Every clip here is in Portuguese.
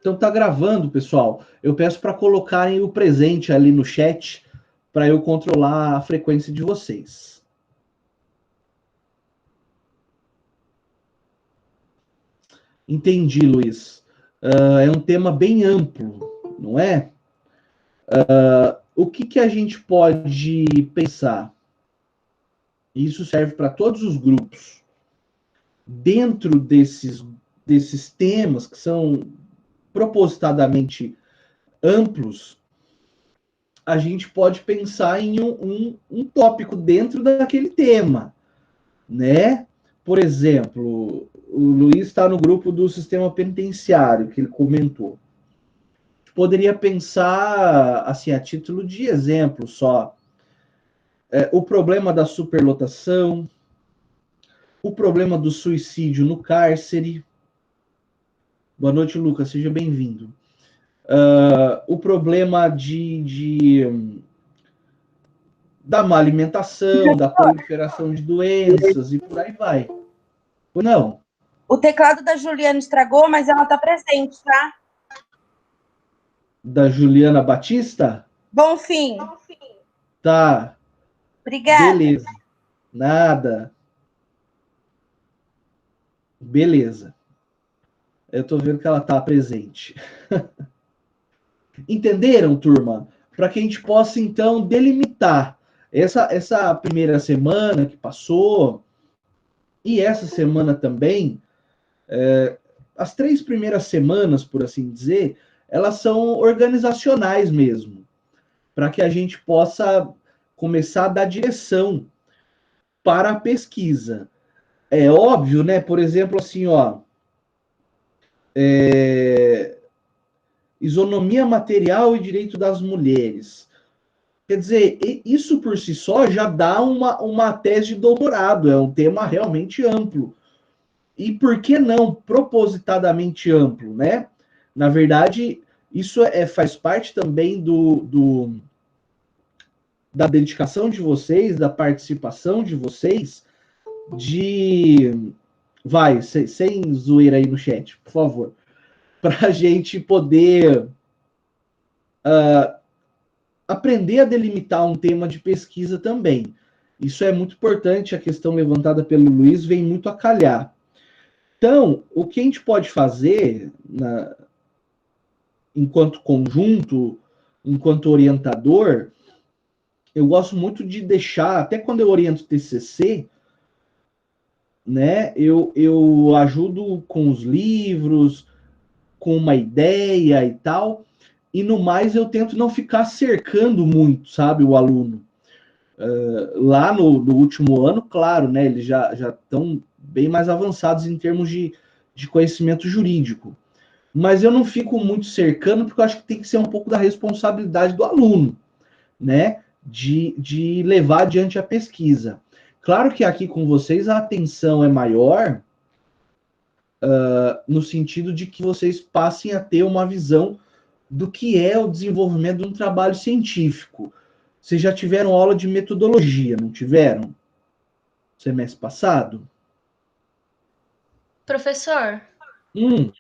Então tá gravando, pessoal. Eu peço para colocarem o presente ali no chat para eu controlar a frequência de vocês. Entendi, Luiz. É um tema bem amplo, não é? O que a gente pode pensar? Isso serve para todos os grupos. Dentro desses temas que são propositadamente amplos, a gente pode pensar em um tópico dentro daquele tema, né? Por exemplo, o Luiz está no grupo do sistema penitenciário, que ele comentou. Poderia pensar, assim, a título de exemplo só, o problema da superlotação, o problema do suicídio no cárcere. Boa noite, Lucas, seja bem-vindo. O problema da má alimentação, da proliferação de doenças e por aí vai. Não. O teclado da Juliana estragou, mas ela está presente, tá? Da Juliana Batista? Bonfim. Tá. Obrigada. Beleza. Nada. Beleza. Eu tô vendo que ela tá presente. Entenderam, turma? Para que a gente possa, então, delimitar essa primeira semana que passou e essa semana também, as 3 primeiras semanas, por assim dizer, elas são organizacionais mesmo, para que a gente possa começar a dar direção para a pesquisa. É óbvio, né? Por exemplo, assim, ó, isonomia material e direito das mulheres. Quer dizer, isso por si só já dá uma tese de doutorado, é um tema realmente amplo. E por que não propositadamente amplo, né? Na verdade, isso faz parte também da dedicação de vocês, da participação de vocês, Vai, sem zoeira aí no chat, por favor. Para a gente poder aprender a delimitar um tema de pesquisa também. Isso é muito importante, a questão levantada pelo Luiz vem muito a calhar. Então, o que a gente pode fazer, enquanto conjunto, enquanto orientador, eu gosto muito de deixar, até quando eu oriento TCC, né, eu ajudo com os livros, com uma ideia e tal, e no mais eu tento não ficar cercando muito, sabe, o aluno. Lá no último ano, claro, né, eles já estão bem mais avançados em termos de conhecimento jurídico. Mas eu não fico muito cercando, porque eu acho que tem que ser um pouco da responsabilidade do aluno, né, de levar adiante a pesquisa. Claro que aqui com vocês a atenção é maior, no sentido de que vocês passem a ter uma visão do que é o desenvolvimento de um trabalho científico. Vocês já tiveram aula de metodologia, não tiveram? Semestre passado? Professor, Hum.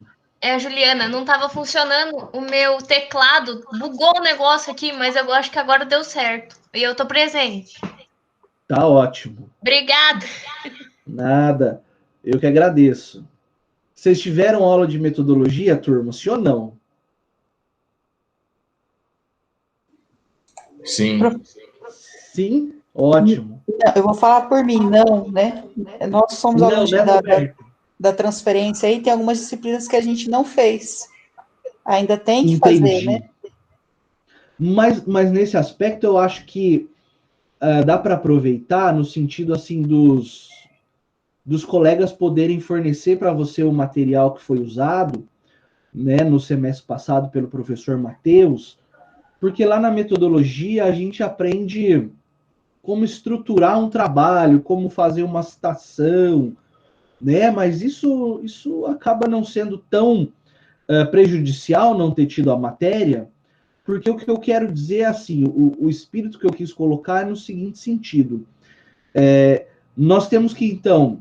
é a Juliana, não estava funcionando o meu teclado, bugou o negócio aqui, mas eu acho que agora deu certo. E eu tô presente. Tá ótimo. Obrigada. Nada. Eu que agradeço. Vocês tiveram aula de metodologia, turma? Sim ou não? Sim. Sim? Ótimo. Eu vou falar por mim, não, né? Nós somos alunos da transferência aí, tem algumas disciplinas que a gente não fez. Ainda tem que fazer, né? Mas nesse aspecto eu acho que dá para aproveitar no sentido assim dos colegas poderem fornecer para você o material que foi usado, né, no semestre passado pelo professor Matheus, porque lá na metodologia a gente aprende como estruturar um trabalho, como fazer uma citação, né? Mas isso acaba não sendo tão prejudicial não ter tido a matéria, porque o que eu quero dizer é assim, o espírito que eu quis colocar é no seguinte sentido. Nós temos que, então,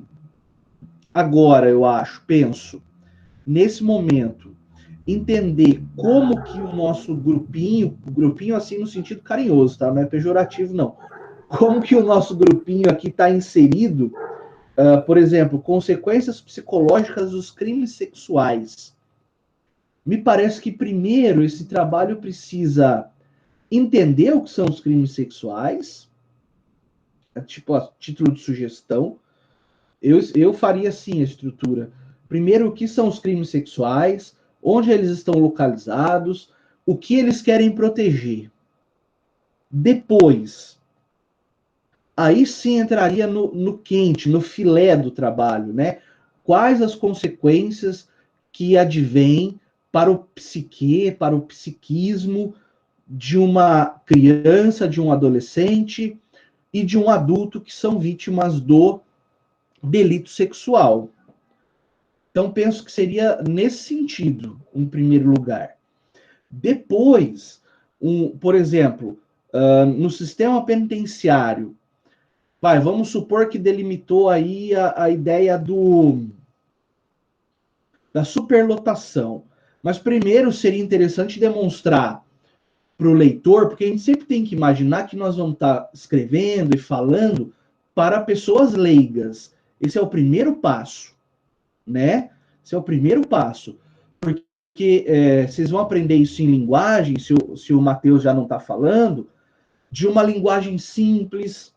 agora, eu acho, penso, nesse momento, entender como que o nosso grupinho assim no sentido carinhoso, tá? Não é pejorativo, não. Como que o nosso grupinho aqui está inserido, por exemplo, consequências psicológicas dos crimes sexuais. Me parece que primeiro esse trabalho precisa entender o que são os crimes sexuais, tipo a título de sugestão. Eu faria assim a estrutura. Primeiro, o que são os crimes sexuais, onde eles estão localizados, o que eles querem proteger. Depois, aí sim entraria no quente, no filé do trabalho, né? Quais as consequências que advêm para o psique, para o psiquismo de uma criança, de um adolescente e de um adulto que são vítimas do delito sexual. Então, penso que seria nesse sentido, em primeiro lugar. Depois, por exemplo, no sistema penitenciário, vamos supor que delimitou aí a ideia da superlotação. Mas primeiro seria interessante demonstrar para o leitor, porque a gente sempre tem que imaginar que nós vamos estar escrevendo e falando para pessoas leigas. Esse é o primeiro passo, né? Esse é o primeiro passo. Porque vocês vão aprender isso em linguagem, se o Matheus já não está falando, de uma linguagem simples,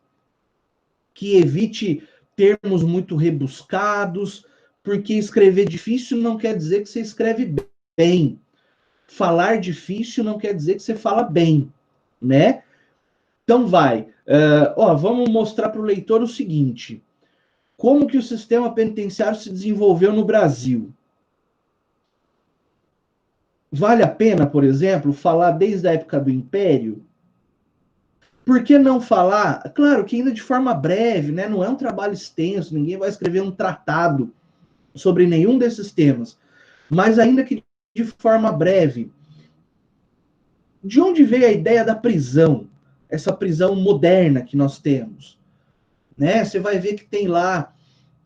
que evite termos muito rebuscados, porque escrever difícil não quer dizer que você escreve bem. Falar difícil não quer dizer que você fala bem, né? Então vamos mostrar para o leitor o seguinte: como que o sistema penitenciário se desenvolveu no Brasil. Vale a pena, por exemplo, falar desde a época do Império? Por que não falar? Claro que ainda de forma breve, né? Não é um trabalho extenso, ninguém vai escrever um tratado sobre nenhum desses temas. Mas ainda que de forma breve, de onde veio a ideia da prisão? Essa prisão moderna que nós temos, né? Você vai ver que tem lá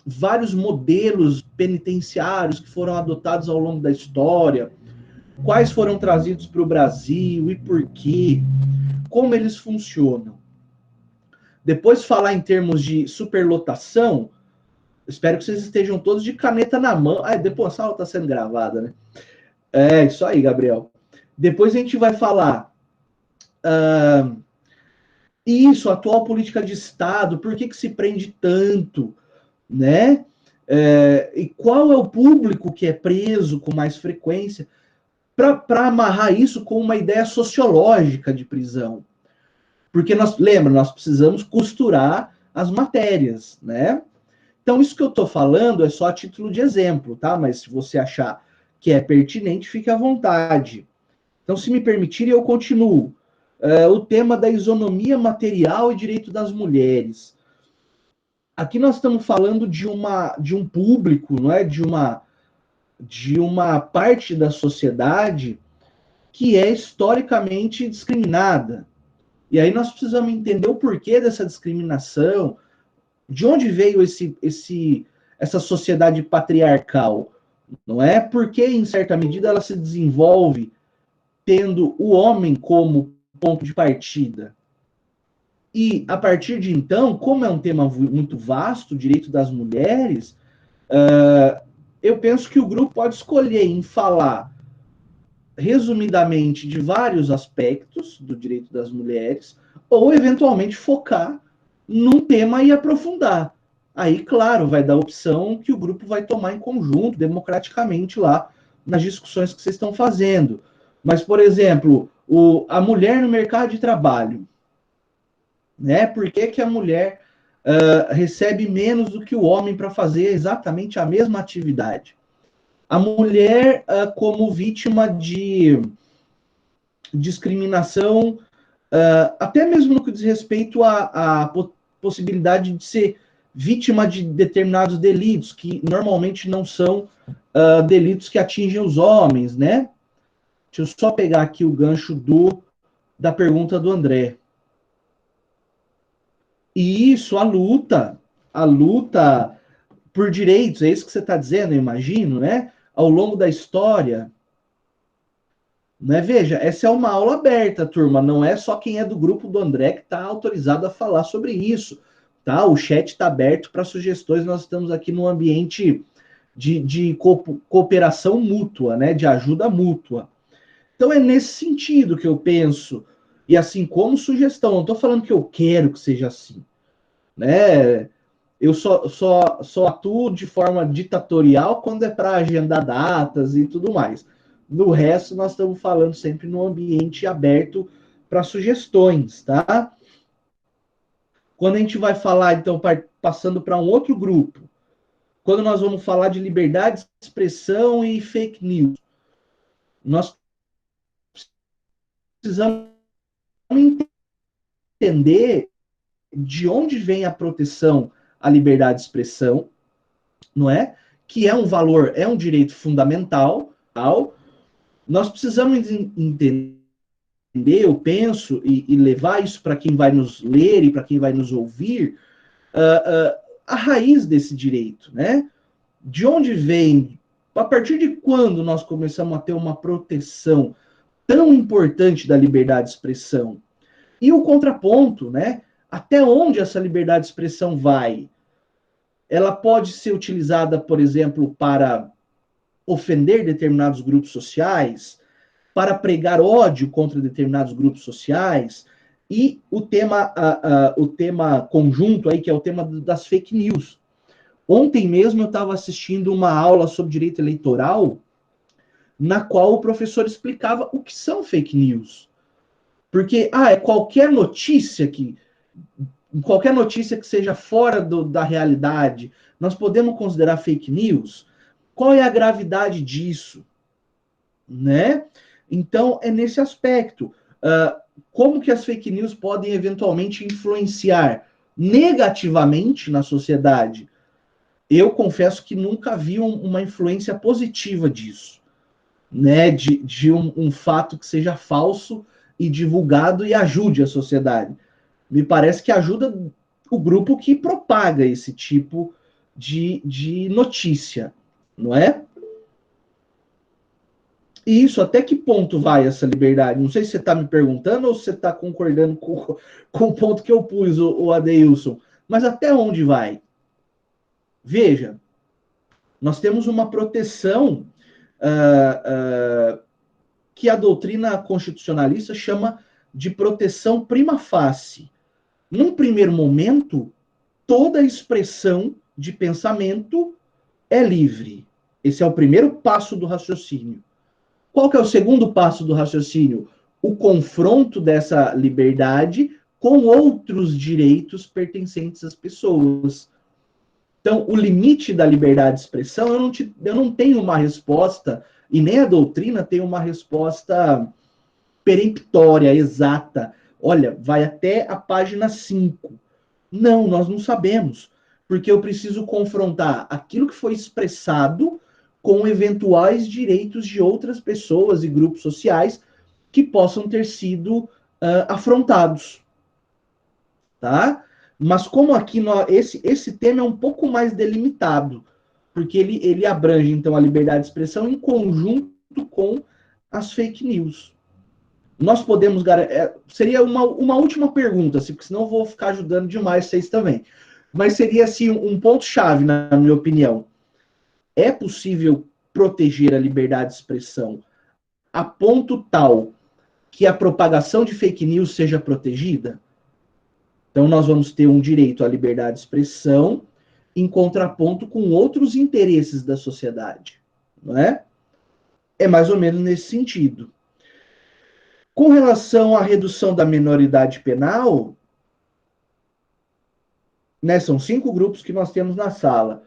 vários modelos penitenciários que foram adotados ao longo da história, quais foram trazidos para o Brasil e por quê, como eles funcionam. Depois falar em termos de superlotação, espero que vocês estejam todos de caneta na mão. Depois a aula está sendo gravada, né? É, isso aí, Gabriel. Depois a gente vai falar a atual política de Estado, por que se prende tanto, né? E qual é o público que é preso com mais frequência, para amarrar isso com uma ideia sociológica de prisão. Porque nós precisamos costurar as matérias, né? Então, isso que eu estou falando é só a título de exemplo, tá? Mas se você achar que é pertinente, fique à vontade. Então, se me permitirem, eu continuo. O tema da isonomia material e direito das mulheres. Aqui nós estamos falando de um público, não é? De uma parte da sociedade que é historicamente discriminada. E aí nós precisamos entender o porquê dessa discriminação, de onde veio essa sociedade patriarcal, não é? Porque, em certa medida, ela se desenvolve tendo o homem como ponto de partida. E, a partir de então, como é um tema muito vasto, o direito das mulheres, eu penso que o grupo pode escolher em falar resumidamente de vários aspectos do direito das mulheres, ou eventualmente focar num tema e aprofundar. Aí, claro, vai dar a opção que o grupo vai tomar em conjunto, democraticamente lá, nas discussões que vocês estão fazendo. Mas, por exemplo, a mulher no mercado de trabalho, né? Por que a mulher recebe menos do que o homem para fazer exatamente a mesma atividade? A mulher como vítima de discriminação, até mesmo no que diz respeito à possibilidade de ser vítima de determinados delitos, que normalmente não são delitos que atingem os homens, né? Deixa eu só pegar aqui o gancho da pergunta do André. E isso, a luta por direitos, é isso que você está dizendo, eu imagino, né? Ao longo da história, Né? Veja, essa é uma aula aberta, turma. Não é só quem é do grupo do André que está autorizado a falar sobre isso. Tá? O chat está aberto para sugestões. Nós estamos aqui num ambiente de cooperação mútua, né? De ajuda mútua. Então é nesse sentido que eu penso. E assim como sugestão. Não estou falando que eu quero que seja assim. Né? Eu só atuo de forma ditatorial quando é para agendar datas e tudo mais. No resto, nós estamos falando sempre no ambiente aberto para sugestões, tá? Quando a gente vai falar, então, passando para um outro grupo, quando nós vamos falar de liberdade de expressão e fake news, nós precisamos entender de onde vem a proteção à liberdade de expressão, não é? Que é um valor, é um direito fundamental. Nós precisamos entender, eu penso, e levar isso para quem vai nos ler e para quem vai nos ouvir, a raiz desse direito, né? De onde vem, a partir de quando nós começamos a ter uma proteção tão importante da liberdade de expressão? E o contraponto, né? Até onde essa liberdade de expressão vai? Ela pode ser utilizada, por exemplo, para ofender determinados grupos sociais, para pregar ódio contra determinados grupos sociais, e o tema conjunto aí, que é o tema das fake news. Ontem mesmo eu estava assistindo uma aula sobre direito eleitoral, na qual o professor explicava o que são fake news. Porque, é qualquer notícia que seja fora da realidade, nós podemos considerar fake news? Qual é a gravidade disso? Né? Então, é nesse aspecto. Como que as fake news podem eventualmente influenciar negativamente na sociedade? Eu confesso que nunca vi uma influência positiva disso. Né? De um fato que seja falso e divulgado e ajude a sociedade. Me parece que ajuda o grupo que propaga esse tipo de notícia, não é? E isso, até que ponto vai essa liberdade? Não sei se você está me perguntando ou se você está concordando com o ponto que eu pus, o Adeilson. Mas até onde vai? Veja, nós temos uma proteção que a doutrina constitucionalista chama de proteção prima facie. Num primeiro momento, toda expressão de pensamento é livre. Esse é o primeiro passo do raciocínio. Qual que é o segundo passo do raciocínio? O confronto dessa liberdade com outros direitos pertencentes às pessoas. Então, o limite da liberdade de expressão, eu não tenho uma resposta, e nem a doutrina tem uma resposta peremptória, exata. Olha, vai até a página 5. Não, nós não sabemos, porque eu preciso confrontar aquilo que foi expressado com eventuais direitos de outras pessoas e grupos sociais que possam ter sido afrontados. Tá? Mas como aqui esse tema é um pouco mais delimitado, porque ele abrange, então, a liberdade de expressão em conjunto com as fake news. Nós podemos garantir... Seria uma última pergunta, assim, porque senão eu vou ficar ajudando demais vocês também. Mas seria, assim, um ponto-chave, na minha opinião. É possível proteger a liberdade de expressão a ponto tal que a propagação de fake news seja protegida? Então, nós vamos ter um direito à liberdade de expressão em contraponto com outros interesses da sociedade, não é? É mais ou menos nesse sentido. Com relação à redução da minoridade penal, né, são 5 grupos que nós temos na sala.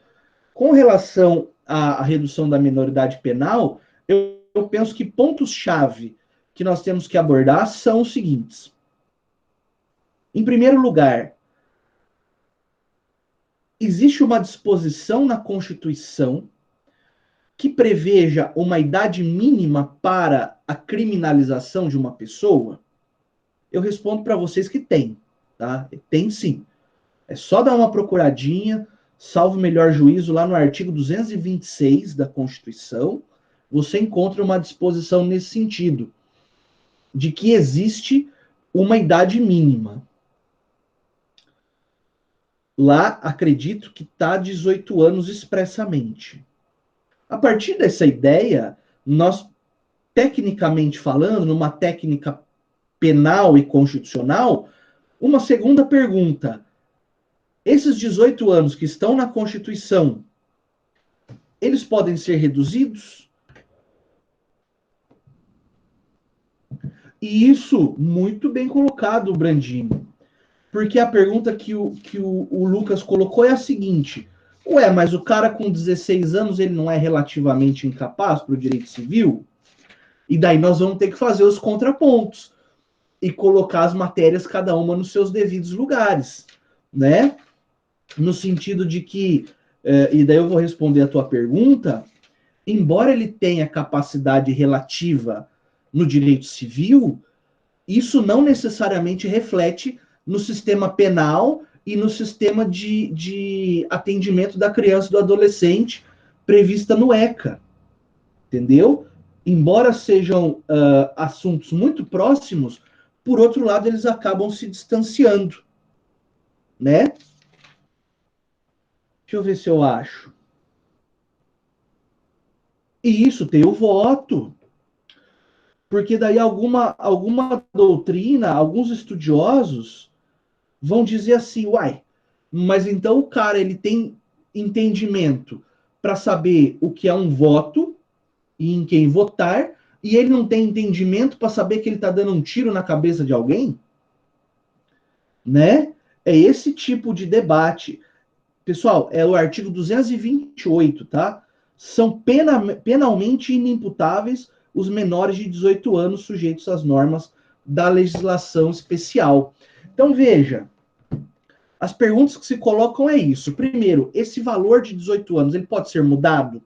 Com relação à redução da minoridade penal, eu penso que pontos-chave que nós temos que abordar são os seguintes. Em primeiro lugar, existe uma disposição na Constituição que preveja uma idade mínima para a criminalização de uma pessoa? Eu respondo para vocês que tem, tá? Tem sim. É só dar uma procuradinha, salvo melhor juízo, lá no artigo 226 da Constituição, você encontra uma disposição nesse sentido. de que existe uma idade mínima. Lá, acredito que está 18 anos expressamente. A partir dessa ideia, nós, tecnicamente falando, numa técnica penal e constitucional, uma segunda pergunta. Esses 18 anos que estão na Constituição, eles podem ser reduzidos? E isso, muito bem colocado, Brandinho. Porque a pergunta que o Lucas colocou é a seguinte: ué, mas o cara com 16 anos, ele não é relativamente incapaz para o direito civil? E daí nós vamos ter que fazer os contrapontos e colocar as matérias, cada uma nos seus devidos lugares, né? No sentido de que, e daí eu vou responder a tua pergunta, embora ele tenha capacidade relativa no direito civil, isso não necessariamente reflete no sistema penal e no sistema de atendimento da criança e do adolescente prevista no ECA, entendeu? Embora sejam assuntos muito próximos, por outro lado, eles acabam se distanciando, né? Deixa eu ver se eu acho. E isso tem o voto. Porque daí alguma doutrina, alguns estudiosos vão dizer assim, uai, mas então o cara ele tem entendimento para saber o que é um voto e em quem votar, e ele não tem entendimento para saber que ele está dando um tiro na cabeça de alguém? Né? É esse tipo de debate. Pessoal, é o artigo 228, tá? São penalmente inimputáveis os menores de 18 anos sujeitos às normas da legislação especial. Então, veja, as perguntas que se colocam é isso. Primeiro, esse valor de 18 anos, ele pode ser mudado?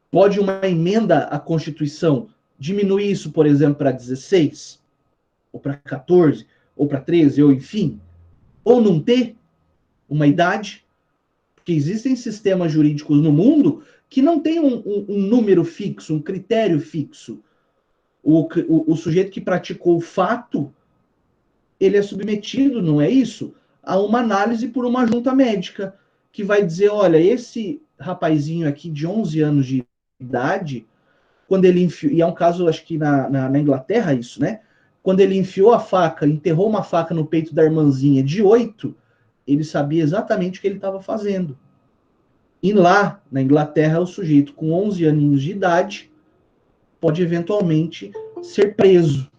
Pode uma emenda à Constituição diminuir isso, por exemplo, para 16? Ou para 14? Ou para 13? Ou enfim? Ou não ter uma idade? Porque existem sistemas jurídicos no mundo que não tem um número fixo, um critério fixo. O sujeito que praticou o fato, ele é submetido, não é isso? A uma análise por uma junta médica, que vai dizer, olha, esse rapazinho aqui de 11 anos de idade, quando ele enfiou, e é um caso, acho que na Inglaterra isso, né? Quando ele enfiou a faca, enterrou uma faca no peito da irmãzinha de 8, ele sabia exatamente o que ele estava fazendo. E lá, na Inglaterra, o sujeito com 11 aninhos de idade pode eventualmente ser preso,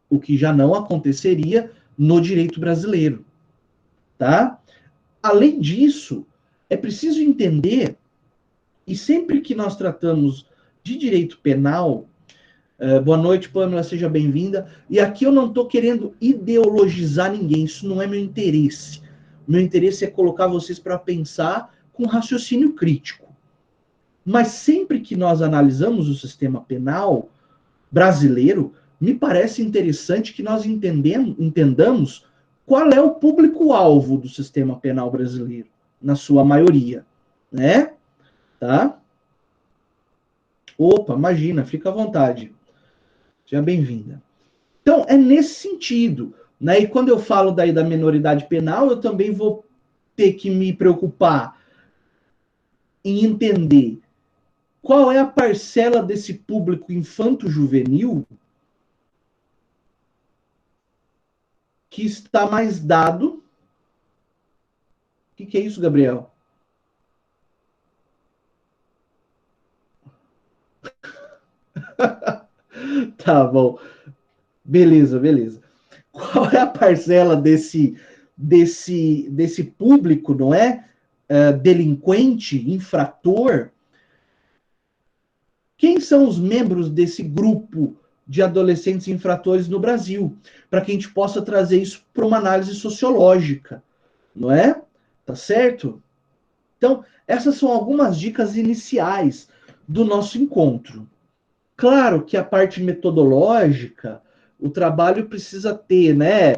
o que já não aconteceria no direito brasileiro, tá? Além disso, é preciso entender, e sempre que nós tratamos de direito penal, boa noite, Pamela, seja bem-vinda, e aqui eu não estou querendo ideologizar ninguém, isso não é meu interesse. Meu interesse é colocar vocês para pensar com raciocínio crítico. Mas sempre que nós analisamos o sistema penal brasileiro, me parece interessante que nós entendamos qual é o público-alvo do sistema penal brasileiro, na sua maioria, né? Tá? Opa, imagina, fica à vontade. Seja bem-vinda. Então, é nesse sentido, né? E quando eu falo daí da minoridade penal, eu também vou ter que me preocupar em entender qual é a parcela desse público infanto-juvenil que está mais dado. O que é isso, Gabriel? Tá bom. Beleza, beleza. Qual é a parcela desse público, não é? Delinquente, infrator? Quem são os membros desse grupo de adolescentes infratores no Brasil? Para que a gente possa trazer isso para uma análise sociológica, não é? Tá certo? Então, essas são algumas dicas iniciais do nosso encontro. Claro que a parte metodológica, o trabalho precisa ter, né,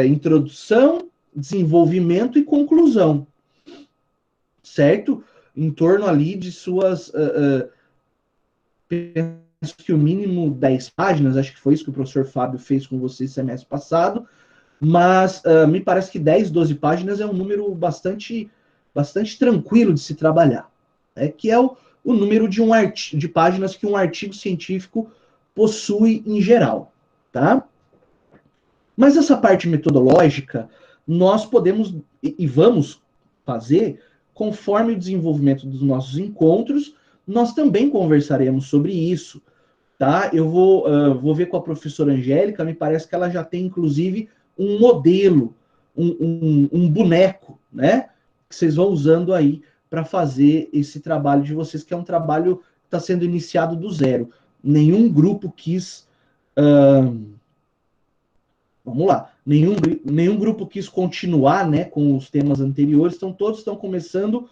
introdução, desenvolvimento e conclusão, certo? Em torno ali de suas que o mínimo 10 páginas, acho que foi isso que o professor Fábio fez com vocês semestre passado, mas me parece que 10, 12 páginas é um número bastante tranquilo de se trabalhar, que é o número de páginas que um artigo científico possui em geral, tá? Mas essa parte metodológica, nós podemos e vamos fazer conforme o desenvolvimento dos nossos encontros, nós também conversaremos sobre isso, tá? Eu vou ver com a professora Angélica, me parece que ela já tem, inclusive, um modelo, um boneco, né? Que vocês vão usando aí para fazer esse trabalho de vocês, que é um trabalho que está sendo iniciado do zero. Nenhum grupo quis... vamos lá. Nenhum grupo quis continuar, né, com os temas anteriores, então todos estão começando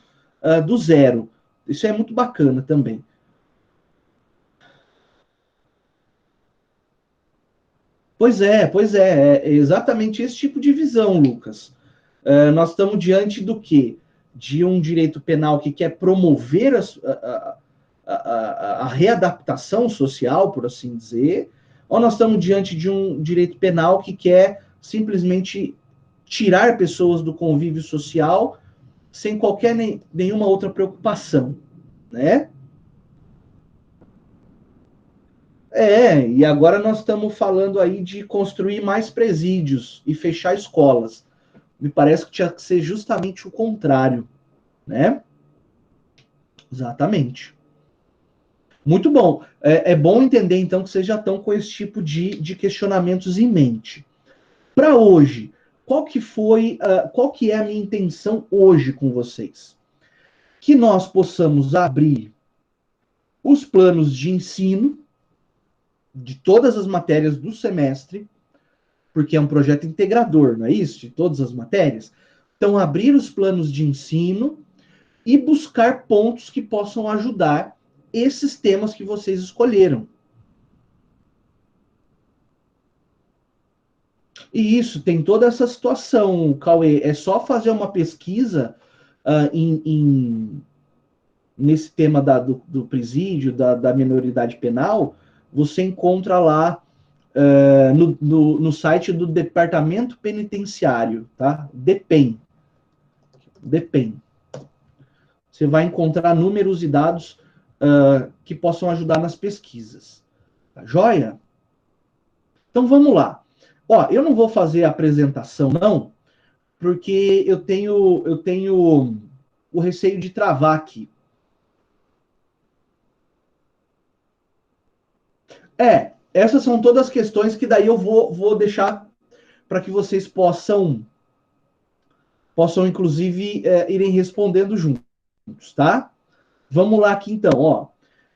do zero. Isso é muito bacana também. Pois é, é exatamente esse tipo de visão, Lucas. Nós estamos diante do quê? De um direito penal que quer promover a readaptação social, por assim dizer, ou nós estamos diante de um direito penal que quer simplesmente tirar pessoas do convívio social sem qualquer nenhuma outra preocupação, né? E agora nós estamos falando aí de construir mais presídios e fechar escolas. Me parece que tinha que ser justamente o contrário, né? Exatamente. Muito bom. É bom entender, então, que vocês já estão com esse tipo de questionamentos em mente. Para hoje, qual que é a minha intenção hoje com vocês? Que nós possamos abrir os planos de ensino de todas as matérias do semestre, porque é um projeto integrador, não é isso? De todas as matérias. Então, abrir os planos de ensino e buscar pontos que possam ajudar esses temas que vocês escolheram. E isso, tem toda essa situação, Cauê. É só fazer uma pesquisa nesse tema do presídio, da minoridade penal, você encontra lá no site do Departamento Penitenciário, tá? DEPEN. Você vai encontrar números e dados que possam ajudar nas pesquisas. Tá joia? Então vamos lá. Ó, eu não vou fazer a apresentação, não, porque eu tenho o receio de travar aqui. Essas são todas as questões que daí eu vou deixar para que vocês possam inclusive, irem respondendo juntos, tá? Vamos lá aqui, então, ó.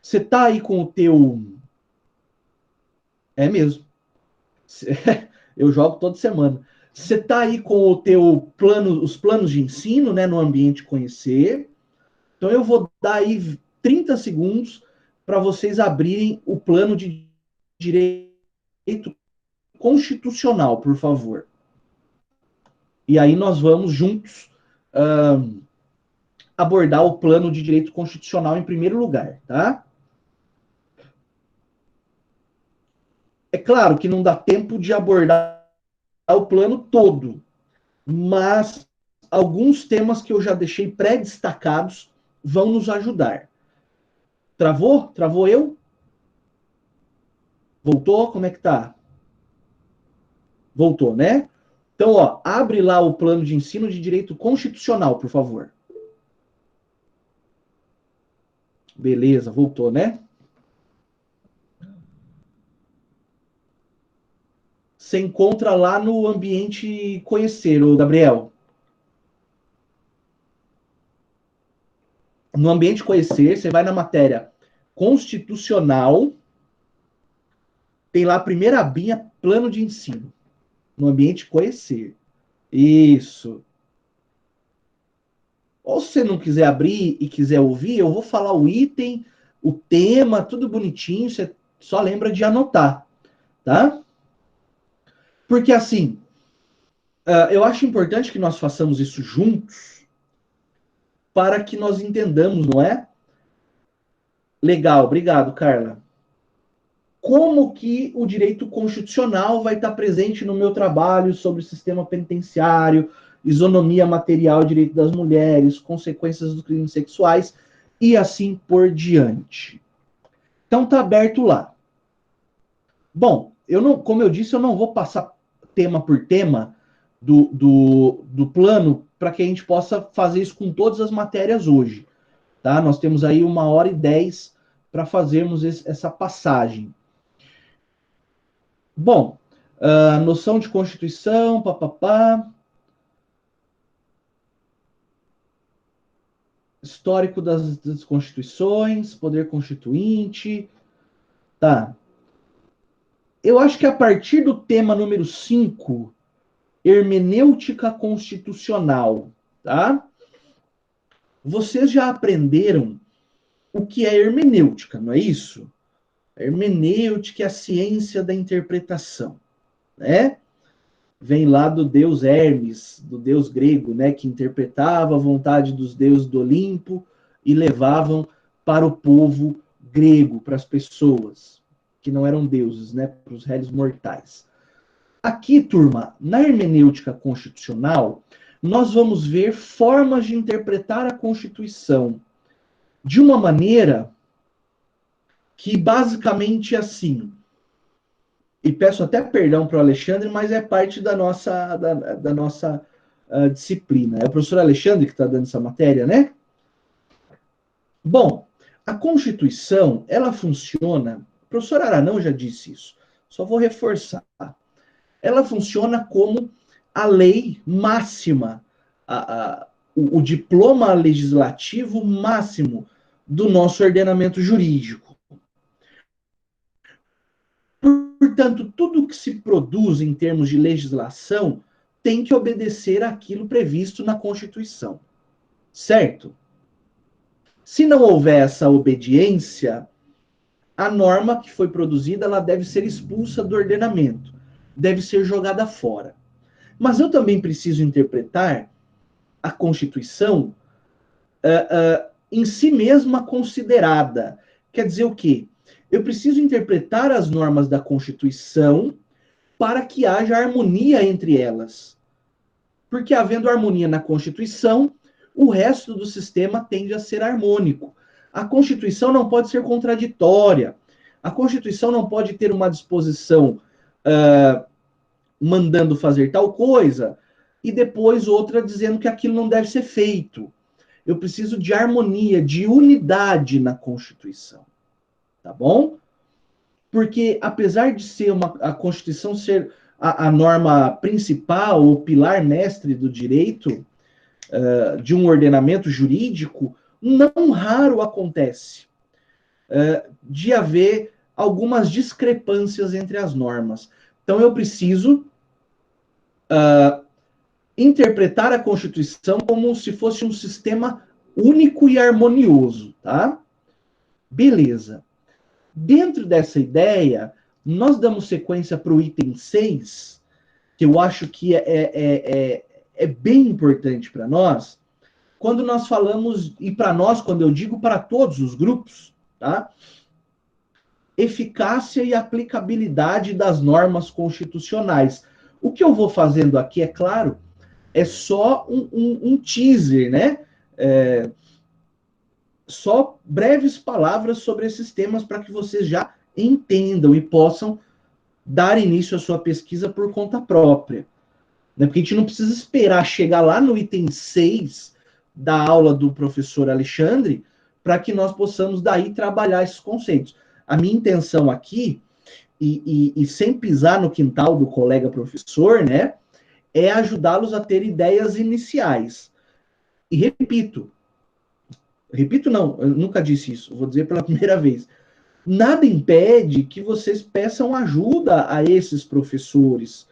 Você tá aí com o teu... É mesmo. Eu jogo toda semana. Você tá aí com o teu plano, os planos de ensino, né, no Ambiente Conhecer. Então, eu vou dar aí 30 segundos para vocês abrirem o plano de direito constitucional, por favor. E aí nós vamos juntos abordar o plano de direito constitucional em primeiro lugar, tá? É claro que não dá tempo de abordar o plano todo, mas alguns temas que eu já deixei pré-destacados vão nos ajudar. Travou? Travou eu? Voltou? Como é que tá? Voltou, né? Então, ó, abre lá o plano de ensino de direito constitucional, por favor. Beleza, voltou, né? Você encontra lá no Ambiente Conhecer, ô Gabriel. No Ambiente Conhecer, você vai na matéria constitucional, tem lá a primeira abinha, plano de ensino. No Ambiente Conhecer. Isso. Ou se você não quiser abrir e quiser ouvir, eu vou falar o item, o tema, tudo bonitinho, você só lembra de anotar, tá? Porque assim, eu acho importante que nós façamos isso juntos para que nós entendamos, não é? Legal, obrigado, Carla. como que o direito constitucional vai estar presente no meu trabalho sobre o sistema penitenciário, isonomia material, direito das mulheres, consequências dos crimes sexuais e assim por diante. Então tá aberto lá. Bom, como eu disse, eu não vou passar tema por tema do plano para que a gente possa fazer isso com todas as matérias hoje. Tá? Nós temos aí 1h10 para fazermos essa passagem. Bom, noção de Constituição, papapá. Histórico das constituições, poder constituinte. Tá. Eu acho que a partir do tema número 5, hermenêutica constitucional, tá? Vocês já aprenderam o que é hermenêutica, não é isso? A hermenêutica é a ciência da interpretação, né? Vem lá do deus Hermes, do deus grego, né, que interpretava a vontade dos deuses do Olimpo e levavam para o povo grego, para as pessoas que não eram deuses, né, para os réis mortais. Aqui, turma, na hermenêutica constitucional, nós vamos ver formas de interpretar a Constituição de uma maneira que basicamente é assim. E peço até perdão para o Alexandre, mas é parte da nossa disciplina. É o professor Alexandre que está dando essa matéria, né? Bom, a Constituição, ela funciona... O professor Aranão já disse isso, só vou reforçar. Ela funciona como a lei máxima, o diploma legislativo máximo do nosso ordenamento jurídico. Portanto, tudo que se produz em termos de legislação tem que obedecer àquilo previsto na Constituição. Certo? Se não houver essa obediência, a norma que foi produzida ela deve ser expulsa do ordenamento, deve ser jogada fora. Mas eu também preciso interpretar a Constituição em si mesma considerada. Quer dizer o quê? Eu preciso interpretar as normas da Constituição para que haja harmonia entre elas. Porque havendo harmonia na Constituição, o resto do sistema tende a ser harmônico. A Constituição não pode ser contraditória. A Constituição não pode ter uma disposição mandando fazer tal coisa e depois outra dizendo que aquilo não deve ser feito. Eu preciso de harmonia, de unidade na Constituição. Tá bom? Porque, apesar de ser a Constituição ser a norma principal, o pilar mestre do direito, de um ordenamento jurídico, não raro acontece de haver algumas discrepâncias entre as normas. Então, eu preciso interpretar a Constituição como se fosse um sistema único e harmonioso, tá? Beleza. Dentro dessa ideia, nós damos sequência para o item 6, que eu acho que é bem importante para nós, quando nós falamos, e para nós, quando eu digo para todos os grupos, tá? Eficácia e aplicabilidade das normas constitucionais. O que eu vou fazendo aqui, é claro, é só um teaser, né? Só breves palavras sobre esses temas para que vocês já entendam e possam dar início à sua pesquisa por conta própria. Né? Porque a gente não precisa esperar chegar lá no item 6 da aula do professor Alexandre para que nós possamos daí trabalhar esses conceitos. A minha intenção aqui, e sem pisar no quintal do colega professor, né, é ajudá-los a ter ideias iniciais. E repito não, eu nunca disse isso, vou dizer pela primeira vez. Nada impede que vocês peçam ajuda a esses professores,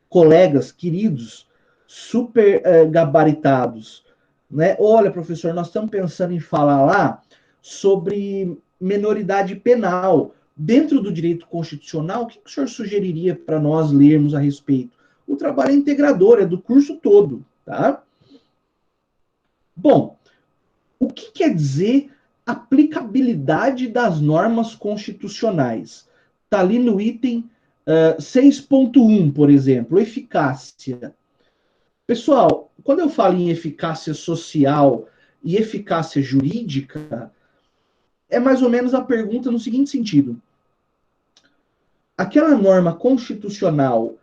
colegas queridos, super gabaritados. Né? Olha, professor, nós estamos pensando em falar lá sobre minoridade penal. Dentro do direito constitucional, o que o senhor sugeriria para nós lermos a respeito? O trabalho é integrador, é do curso todo. Tá? Bom, o que quer dizer aplicabilidade das normas constitucionais? está ali no item 6.1, por exemplo, eficácia. Pessoal, quando eu falo em eficácia social e eficácia jurídica, é mais ou menos a pergunta no seguinte sentido. Aquela norma constitucional,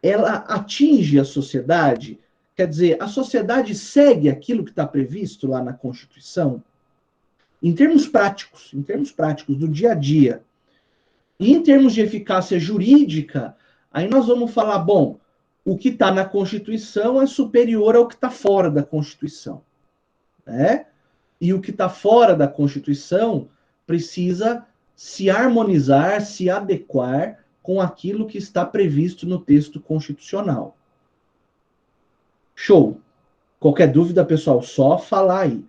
ela atinge a sociedade? Quer dizer, a sociedade segue aquilo que está previsto lá na Constituição? Em termos práticos do dia a dia. E em termos de eficácia jurídica, aí nós vamos falar, bom, o que está na Constituição é superior ao que está fora da Constituição. Né? E o que está fora da Constituição precisa se harmonizar, se adequar com aquilo que está previsto no texto constitucional. Show! Qualquer dúvida, pessoal, só falar aí.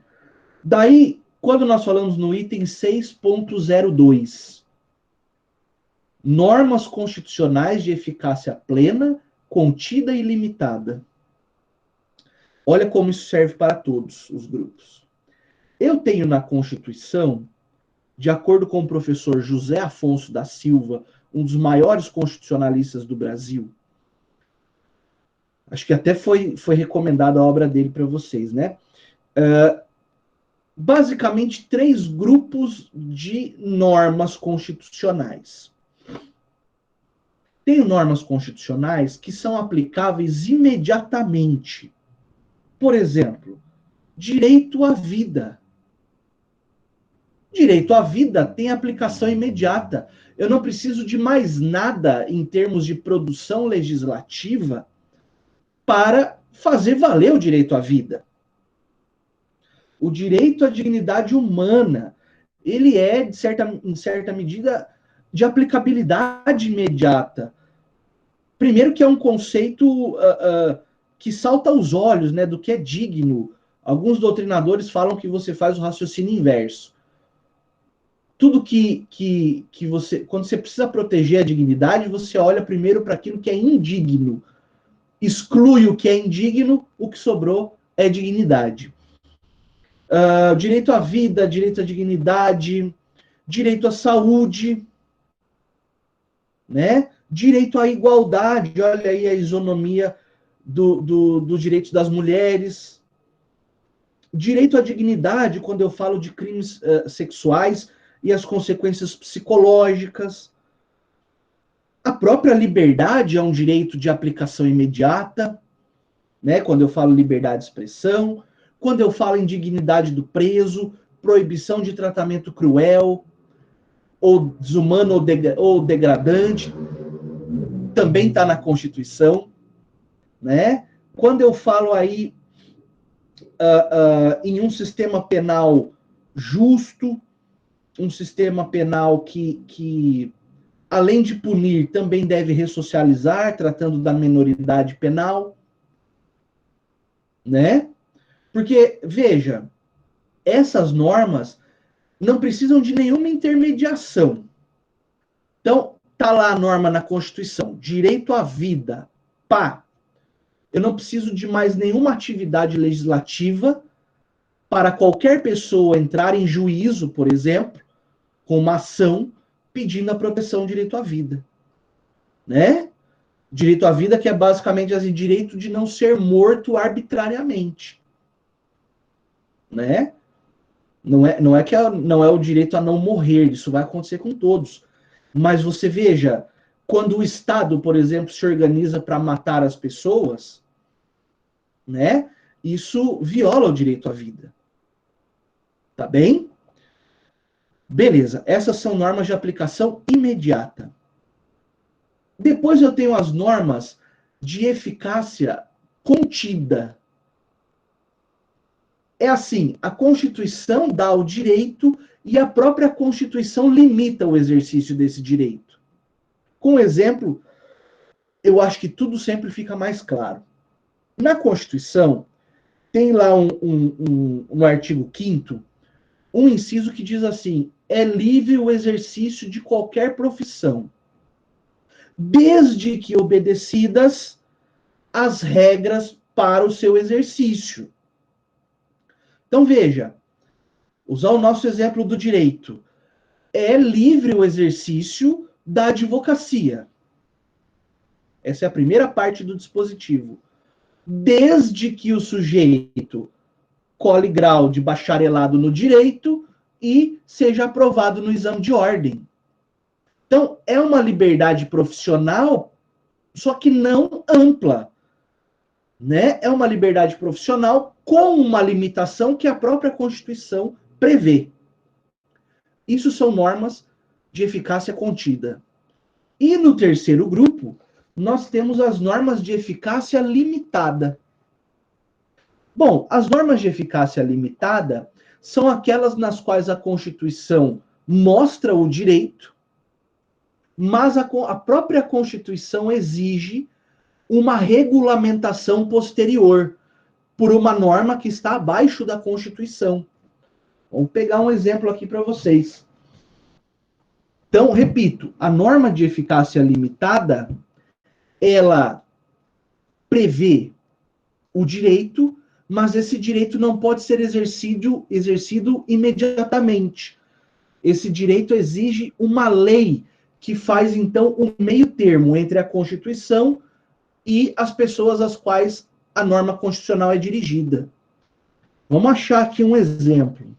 Daí, quando nós falamos no item 6.02, normas constitucionais de eficácia plena, contida e limitada. Olha como isso serve para todos os grupos. Eu tenho na Constituição, de acordo com o professor José Afonso da Silva, um dos maiores constitucionalistas do Brasil, acho que até foi recomendada a obra dele para vocês, né? Basicamente, 3 grupos de normas constitucionais. Tem normas constitucionais que são aplicáveis imediatamente. Por exemplo, direito à vida. Direito à vida tem aplicação imediata. Eu não preciso de mais nada em termos de produção legislativa para fazer valer o direito à vida. O direito à dignidade humana, ele é, em certa medida, de aplicabilidade imediata. Primeiro que é um conceito que salta aos olhos, né, do que é digno. Alguns doutrinadores falam que você faz o raciocínio inverso. Tudo que você... Quando você precisa proteger a dignidade, você olha primeiro para aquilo que é indigno. Exclui o que é indigno, o que sobrou é dignidade. Direito à vida, direito à dignidade, direito à saúde, né? Direito à igualdade, olha aí a isonomia dos direitos das mulheres. Direito à dignidade, quando eu falo de crimes sexuais e as consequências psicológicas. A própria liberdade é um direito de aplicação imediata, né? Quando eu falo liberdade de expressão, quando eu falo em dignidade do preso, proibição de tratamento cruel, ou desumano ou degradante, também está na Constituição, né? Quando eu falo aí em um sistema penal justo, um sistema penal que além de punir, também deve ressocializar, tratando da minoridade penal, né? Porque, veja, essas normas não precisam de nenhuma intermediação. Então, tá lá a norma na Constituição, direito à vida, pá. Eu não preciso de mais nenhuma atividade legislativa para qualquer pessoa entrar em juízo, por exemplo, com uma ação pedindo a proteção do direito à vida, né? Direito à vida que é basicamente assim, direito de não ser morto arbitrariamente, né? Não é que não é o direito a não morrer, isso vai acontecer com todos. Mas você veja, quando o Estado, por exemplo, se organiza para matar as pessoas, né? Isso viola o direito à vida. Tá bem? Beleza, essas são normas de aplicação imediata. Depois eu tenho as normas de eficácia contida. É assim, a Constituição dá o direito e a própria Constituição limita o exercício desse direito. Com exemplo, eu acho que tudo sempre fica mais claro. Na Constituição, tem lá no artigo 5º, um inciso que diz assim: é livre o exercício de qualquer profissão, desde que obedecidas as regras para o seu exercício. Então, veja, usar o nosso exemplo do direito. É livre o exercício da advocacia. Essa é a primeira parte do dispositivo. Desde que o sujeito cole grau de bacharelado no direito e seja aprovado no exame de ordem. Então, é uma liberdade profissional, só que não ampla. Né? É uma liberdade profissional com uma limitação que a própria Constituição prevê. Isso são normas de eficácia contida. E no terceiro grupo, nós temos as normas de eficácia limitada. Bom, as normas de eficácia limitada são aquelas nas quais a Constituição mostra o direito, mas a própria Constituição exige uma regulamentação posterior por uma norma que está abaixo da Constituição. Vamos pegar um exemplo aqui para vocês. Então, repito, a norma de eficácia limitada, ela prevê o direito, mas esse direito não pode ser exercido imediatamente. Esse direito exige uma lei que faz, então, um meio termo entre a Constituição e as pessoas às quais a norma constitucional é dirigida. Vamos achar aqui um exemplo.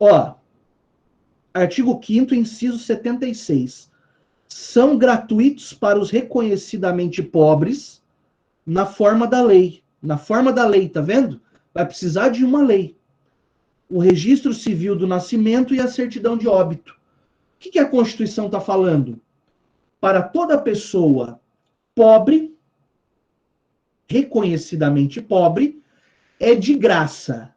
Ó, artigo 5º, inciso 76. São gratuitos para os reconhecidamente pobres na forma da lei. Na forma da lei, tá vendo? Vai precisar de uma lei. O registro civil do nascimento e a certidão de óbito. O que a Constituição está falando? Para toda pessoa pobre, reconhecidamente pobre, é de graça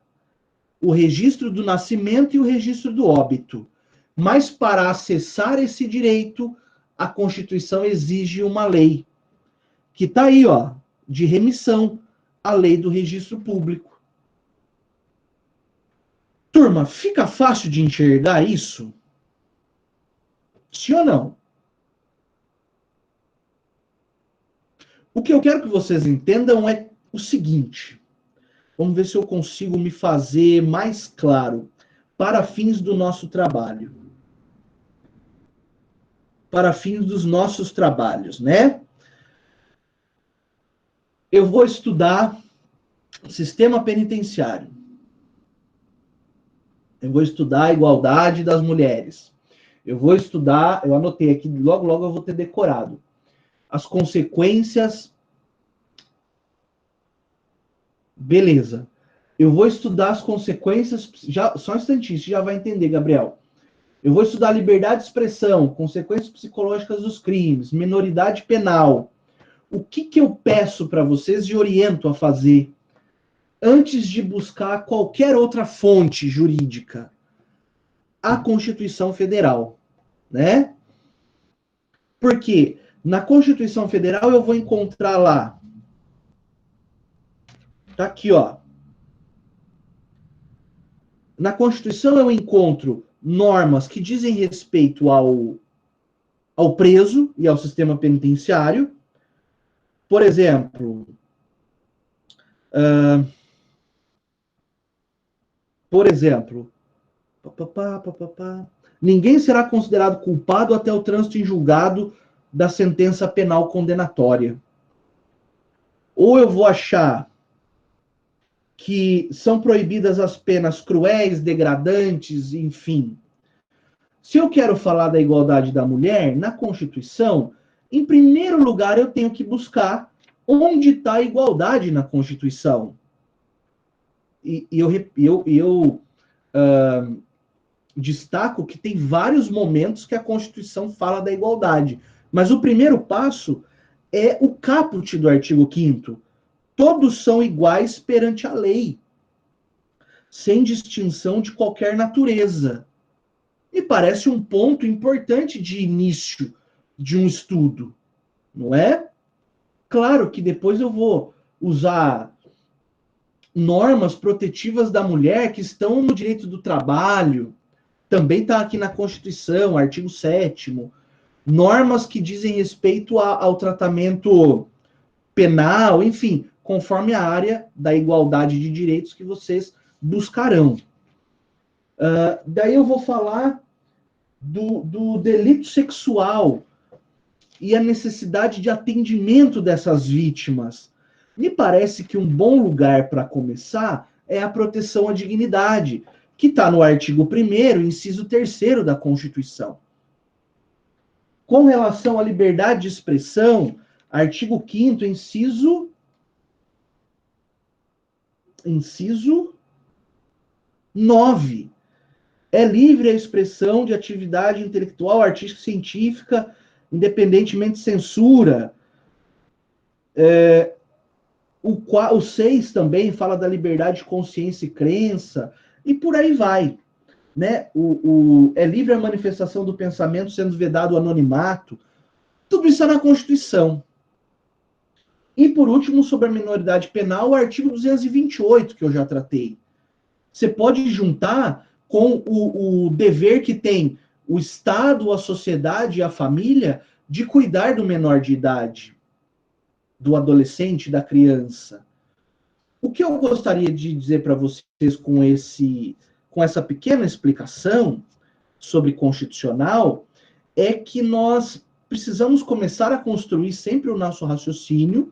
o registro do nascimento e o registro do óbito. Mas para acessar esse direito, a Constituição exige uma lei, que está aí, ó, de remissão, a lei do registro público. Turma, fica fácil de enxergar isso? Sim ou não? O que eu quero que vocês entendam é o seguinte. Vamos ver se eu consigo me fazer mais claro para fins do nosso trabalho. Para fins dos nossos trabalhos, né? Eu vou estudar sistema penitenciário. Eu vou estudar a igualdade das mulheres. Eu vou estudar, eu anotei aqui, logo eu vou ter decorado. As consequências. Beleza. Eu vou estudar as consequências. Já, só um instantinho, você já vai entender, Gabriel. Eu vou estudar liberdade de expressão, consequências psicológicas dos crimes, minoridade penal. O que eu peço para vocês e oriento a fazer antes de buscar qualquer outra fonte jurídica? A Constituição Federal, né? Porque na Constituição Federal eu vou encontrar lá, tá aqui, ó. Na Constituição eu encontro normas que dizem respeito ao preso e ao sistema penitenciário. Por exemplo, ninguém será considerado culpado até o trânsito em julgado da sentença penal condenatória. Ou eu vou achar que são proibidas as penas cruéis, degradantes, enfim. Se eu quero falar da igualdade da mulher, na Constituição, em primeiro lugar eu tenho que buscar onde está a igualdade na Constituição. E eu destaco que tem vários momentos que a Constituição fala da igualdade. Mas o primeiro passo é o caput do artigo 5º. Todos são iguais perante a lei, sem distinção de qualquer natureza. Me parece um ponto importante de início de um estudo, não é? Claro que depois eu vou usar normas protetivas da mulher que estão no direito do trabalho, também está aqui na Constituição, artigo 7º, normas que dizem respeito ao tratamento penal, enfim, conforme a área da igualdade de direitos que vocês buscarão. Daí eu vou falar do delito sexual e a necessidade de atendimento dessas vítimas. Me parece que um bom lugar para começar é a proteção à dignidade, que está no artigo 1º, inciso 3º da Constituição. Com relação à liberdade de expressão, artigo 5º, inciso 9. É livre a expressão de atividade intelectual, artística, científica, independentemente de censura. O 6 também fala da liberdade de consciência e crença, e por aí vai. Né? É livre a manifestação do pensamento, sendo vedado o anonimato. Tudo isso é na Constituição. E, por último, sobre a minoridade penal, o artigo 228, que eu já tratei. Você pode juntar com o dever que tem o Estado, a sociedade e a família de cuidar do menor de idade, do adolescente, da criança. O que eu gostaria de dizer para vocês com essa pequena explicação sobre constitucional é que nós precisamos começar a construir sempre o nosso raciocínio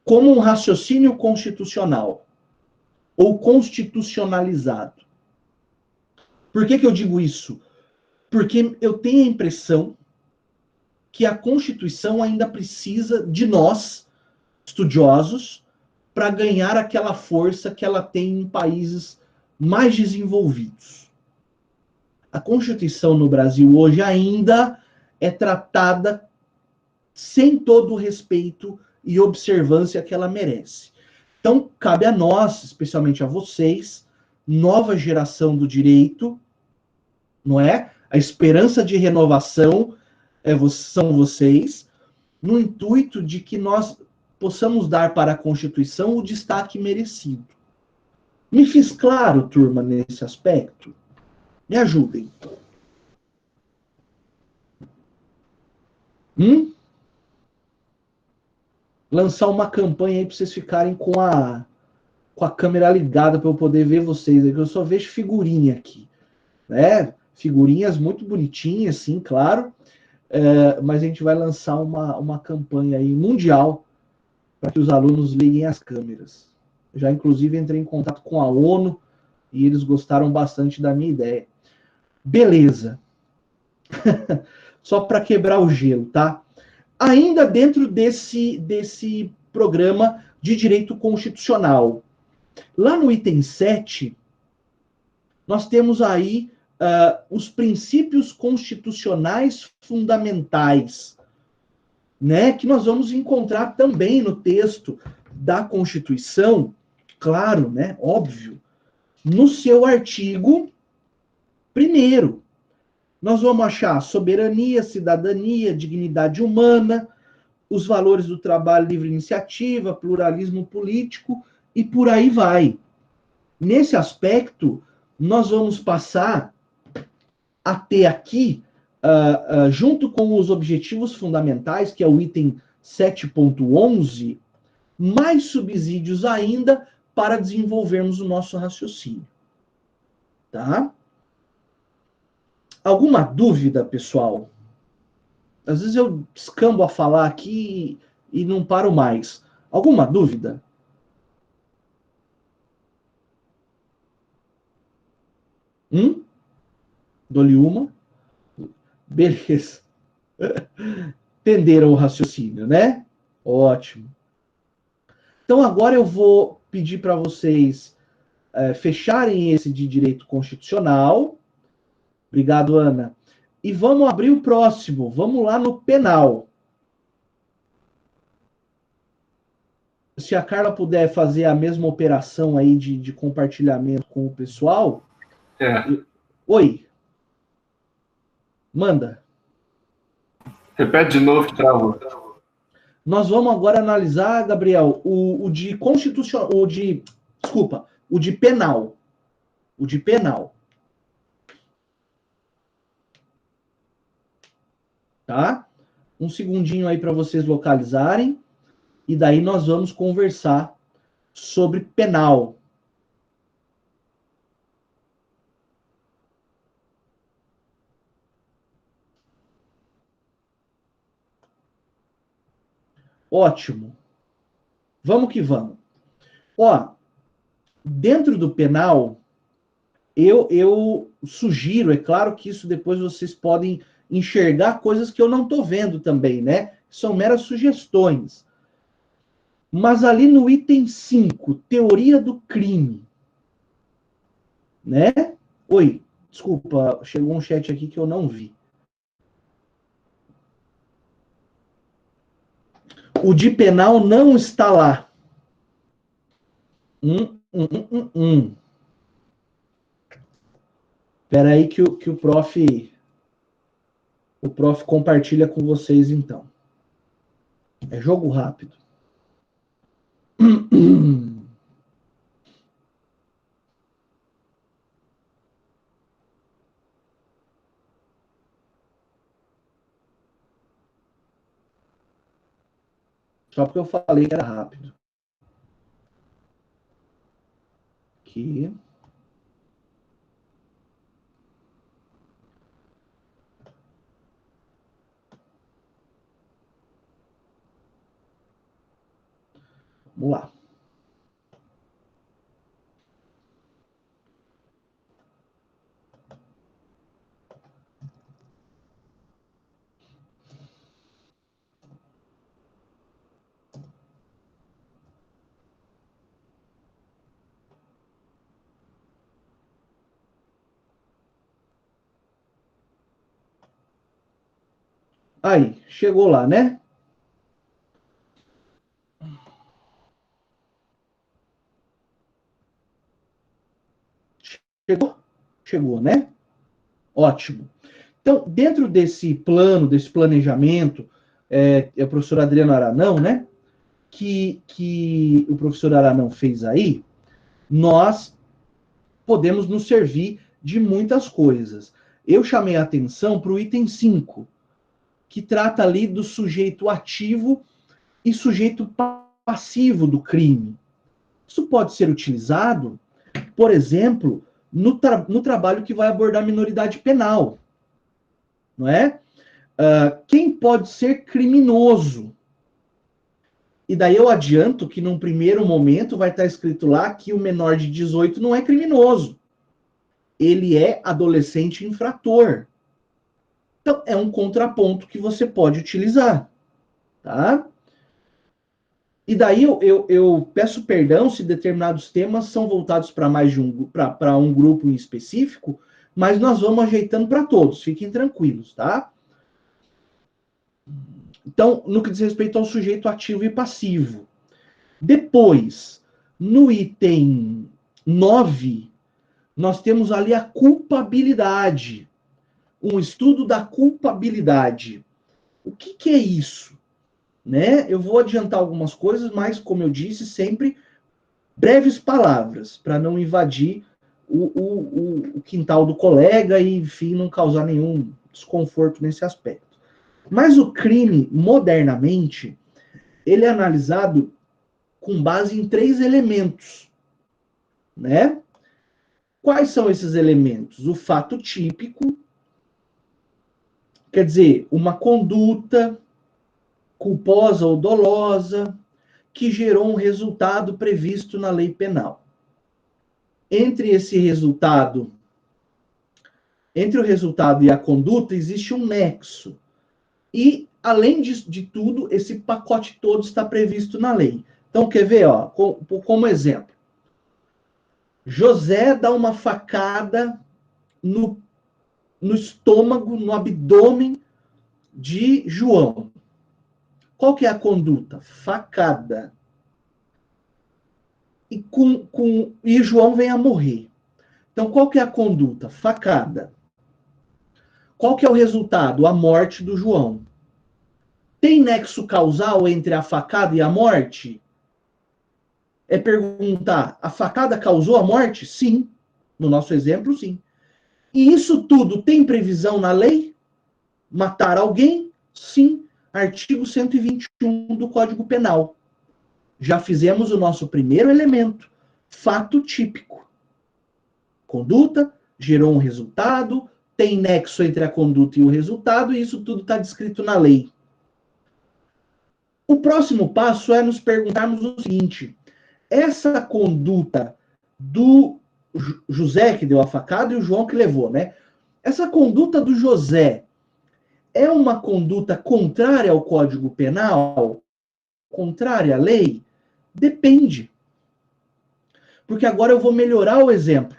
como um raciocínio constitucional ou constitucionalizado. Por que eu digo isso? Porque eu tenho a impressão que a Constituição ainda precisa de nós, estudiosos, para ganhar aquela força que ela tem em países mais desenvolvidos. A Constituição no Brasil hoje ainda é tratada sem todo o respeito e observância que ela merece. Então, cabe a nós, especialmente a vocês, nova geração do direito, não é? A esperança de renovação são vocês, no intuito de que nós possamos dar para a Constituição o destaque merecido. Me fiz claro, turma, nesse aspecto? Me ajudem. Lançar uma campanha aí para vocês ficarem com a câmera ligada para eu poder ver vocês. Eu só vejo figurinha aqui, né? Figurinhas muito bonitinhas, sim, claro. Mas a gente vai lançar uma campanha aí mundial para que os alunos liguem as câmeras. Já, inclusive, entrei em contato com a ONU e eles gostaram bastante da minha ideia. Beleza. Só para quebrar o gelo, tá? Ainda dentro desse programa de direito constitucional. Lá no item 7, nós temos aí os princípios constitucionais fundamentais, né, que nós vamos encontrar também no texto da Constituição, claro, né, óbvio, no seu artigo 1º. Nós vamos achar soberania, cidadania, dignidade humana, os valores do trabalho, livre iniciativa, pluralismo político e por aí vai. Nesse aspecto, nós vamos passar a ter aqui, junto com os objetivos fundamentais, que é o item 7.11, mais subsídios ainda para desenvolvermos o nosso raciocínio. Tá? Alguma dúvida, pessoal? Às vezes eu escambo a falar aqui e não paro mais. Alguma dúvida? Dou-lhe uma. Beleza. Entenderam o raciocínio, né? Ótimo. Então agora eu vou pedir para vocês fecharem esse de direito constitucional. Obrigado, Ana. E vamos abrir o próximo. Vamos lá no penal. Se a Carla puder fazer a mesma operação aí de compartilhamento com o pessoal. Oi. Manda. Repete de novo que travou. Nós vamos agora analisar, Gabriel, o de constitucional, o de penal. O de penal. Tá? Um segundinho aí para vocês localizarem. e daí nós vamos conversar sobre penal. Ótimo. Vamos que vamos. Ó, dentro do penal, eu sugiro, é claro que isso depois vocês podem enxergar coisas que eu não estou vendo também, né? São meras sugestões. Mas ali no item 5, teoria do crime, né? Oi, desculpa, chegou um chat aqui que eu não vi. O de penal não está lá. Espera aí que o prof compartilha com vocês, então. É jogo rápido. Só porque eu falei que era rápido. Aqui. Vamos lá. Aí, chegou lá, né? Chegou? Chegou, né? Ótimo. Então, dentro desse plano, desse planejamento, o professor Adriano Aranão, né? Que o professor Aranão fez aí, nós podemos nos servir de muitas coisas. Eu chamei a atenção para o item 5, que trata ali do sujeito ativo e sujeito passivo do crime. Isso pode ser utilizado, por exemplo, no trabalho que vai abordar a minoridade penal. Não é? Quem pode ser criminoso? E daí eu adianto que num primeiro momento vai estar escrito lá que o menor de 18 não é criminoso. Ele é adolescente infrator. Então, é um contraponto que você pode utilizar. Tá? E daí eu peço perdão se determinados temas são voltados para mais de um grupo em específico, mas nós vamos ajeitando para todos, fiquem tranquilos, tá? Então, no que diz respeito ao sujeito ativo e passivo. Depois, no item 9, nós temos ali a culpabilidade. Um estudo da culpabilidade. O que é isso? Né? Eu vou adiantar algumas coisas, mas, como eu disse, sempre breves palavras, para não invadir o quintal do colega e, enfim, não causar nenhum desconforto nesse aspecto. Mas o crime, modernamente, ele é analisado com base em 3 elementos, né? Quais são esses elementos? O fato típico, quer dizer, uma conduta culposa ou dolosa que gerou um resultado previsto na lei penal. Entre o resultado e a conduta, existe um nexo. E, além de tudo, esse pacote todo está previsto na lei. Então, quer ver? Ó, como exemplo. José dá uma facada no estômago, no abdômen de João. Qual que é a conduta? Facada. E João vem a morrer. Então, qual que é a conduta? Facada. Qual que é o resultado? A morte do João. Tem nexo causal entre a facada e a morte? É perguntar, a facada causou a morte? Sim. No nosso exemplo, sim. E isso tudo tem previsão na lei? Matar alguém? Sim. Artigo 121 do Código Penal. já fizemos o nosso primeiro elemento, fato típico. Conduta, gerou um resultado, tem nexo entre a conduta e o resultado, e isso tudo está descrito na lei. O próximo passo é nos perguntarmos o seguinte: essa conduta do José, que deu a facada, e o João que levou, né? Essa conduta do José é uma conduta contrária ao Código Penal? Contrária à lei? Depende. Porque agora eu vou melhorar o exemplo.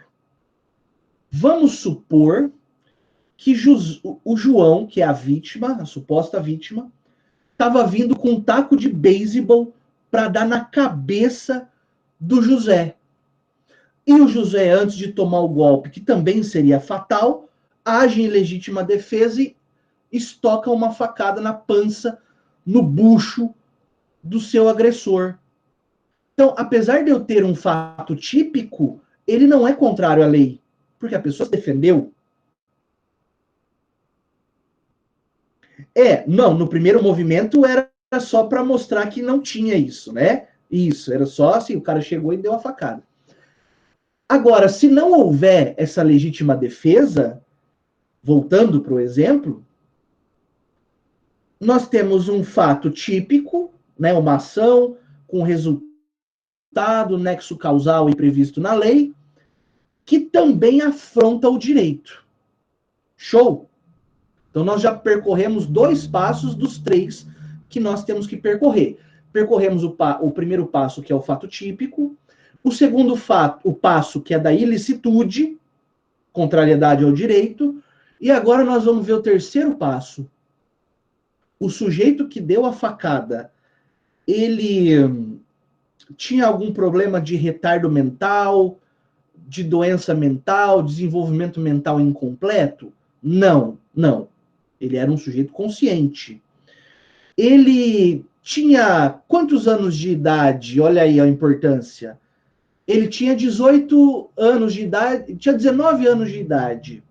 Vamos supor que o João, que é a vítima, a suposta vítima, estava vindo com um taco de beisebol para dar na cabeça do José. E o José, antes de tomar o golpe, que também seria fatal, age em legítima defesa e estoca uma facada na pança, no bucho do seu agressor. Então, apesar de eu ter um fato típico, ele não é contrário à lei, porque a pessoa se defendeu. Não, no primeiro movimento era só para mostrar que não tinha isso, né? Isso, era só assim, o cara chegou e deu a facada. Agora, se não houver essa legítima defesa, voltando para o exemplo, nós temos um fato típico, né, uma ação com resultado, nexo causal e previsto na lei, que também afronta o direito. Show? Então, nós já percorremos 2 passos dos 3 que nós temos que percorrer. Percorremos o primeiro passo, que é o fato típico. O segundo o passo, que é da ilicitude, contrariedade ao direito. E agora nós vamos ver o terceiro passo. O sujeito que deu a facada, ele tinha algum problema de retardo mental, de doença mental, desenvolvimento mental incompleto? Não, não. Ele era um sujeito consciente. Ele tinha quantos anos de idade? Olha aí a importância. Ele tinha 18 anos de idade, tinha 19 anos de idade.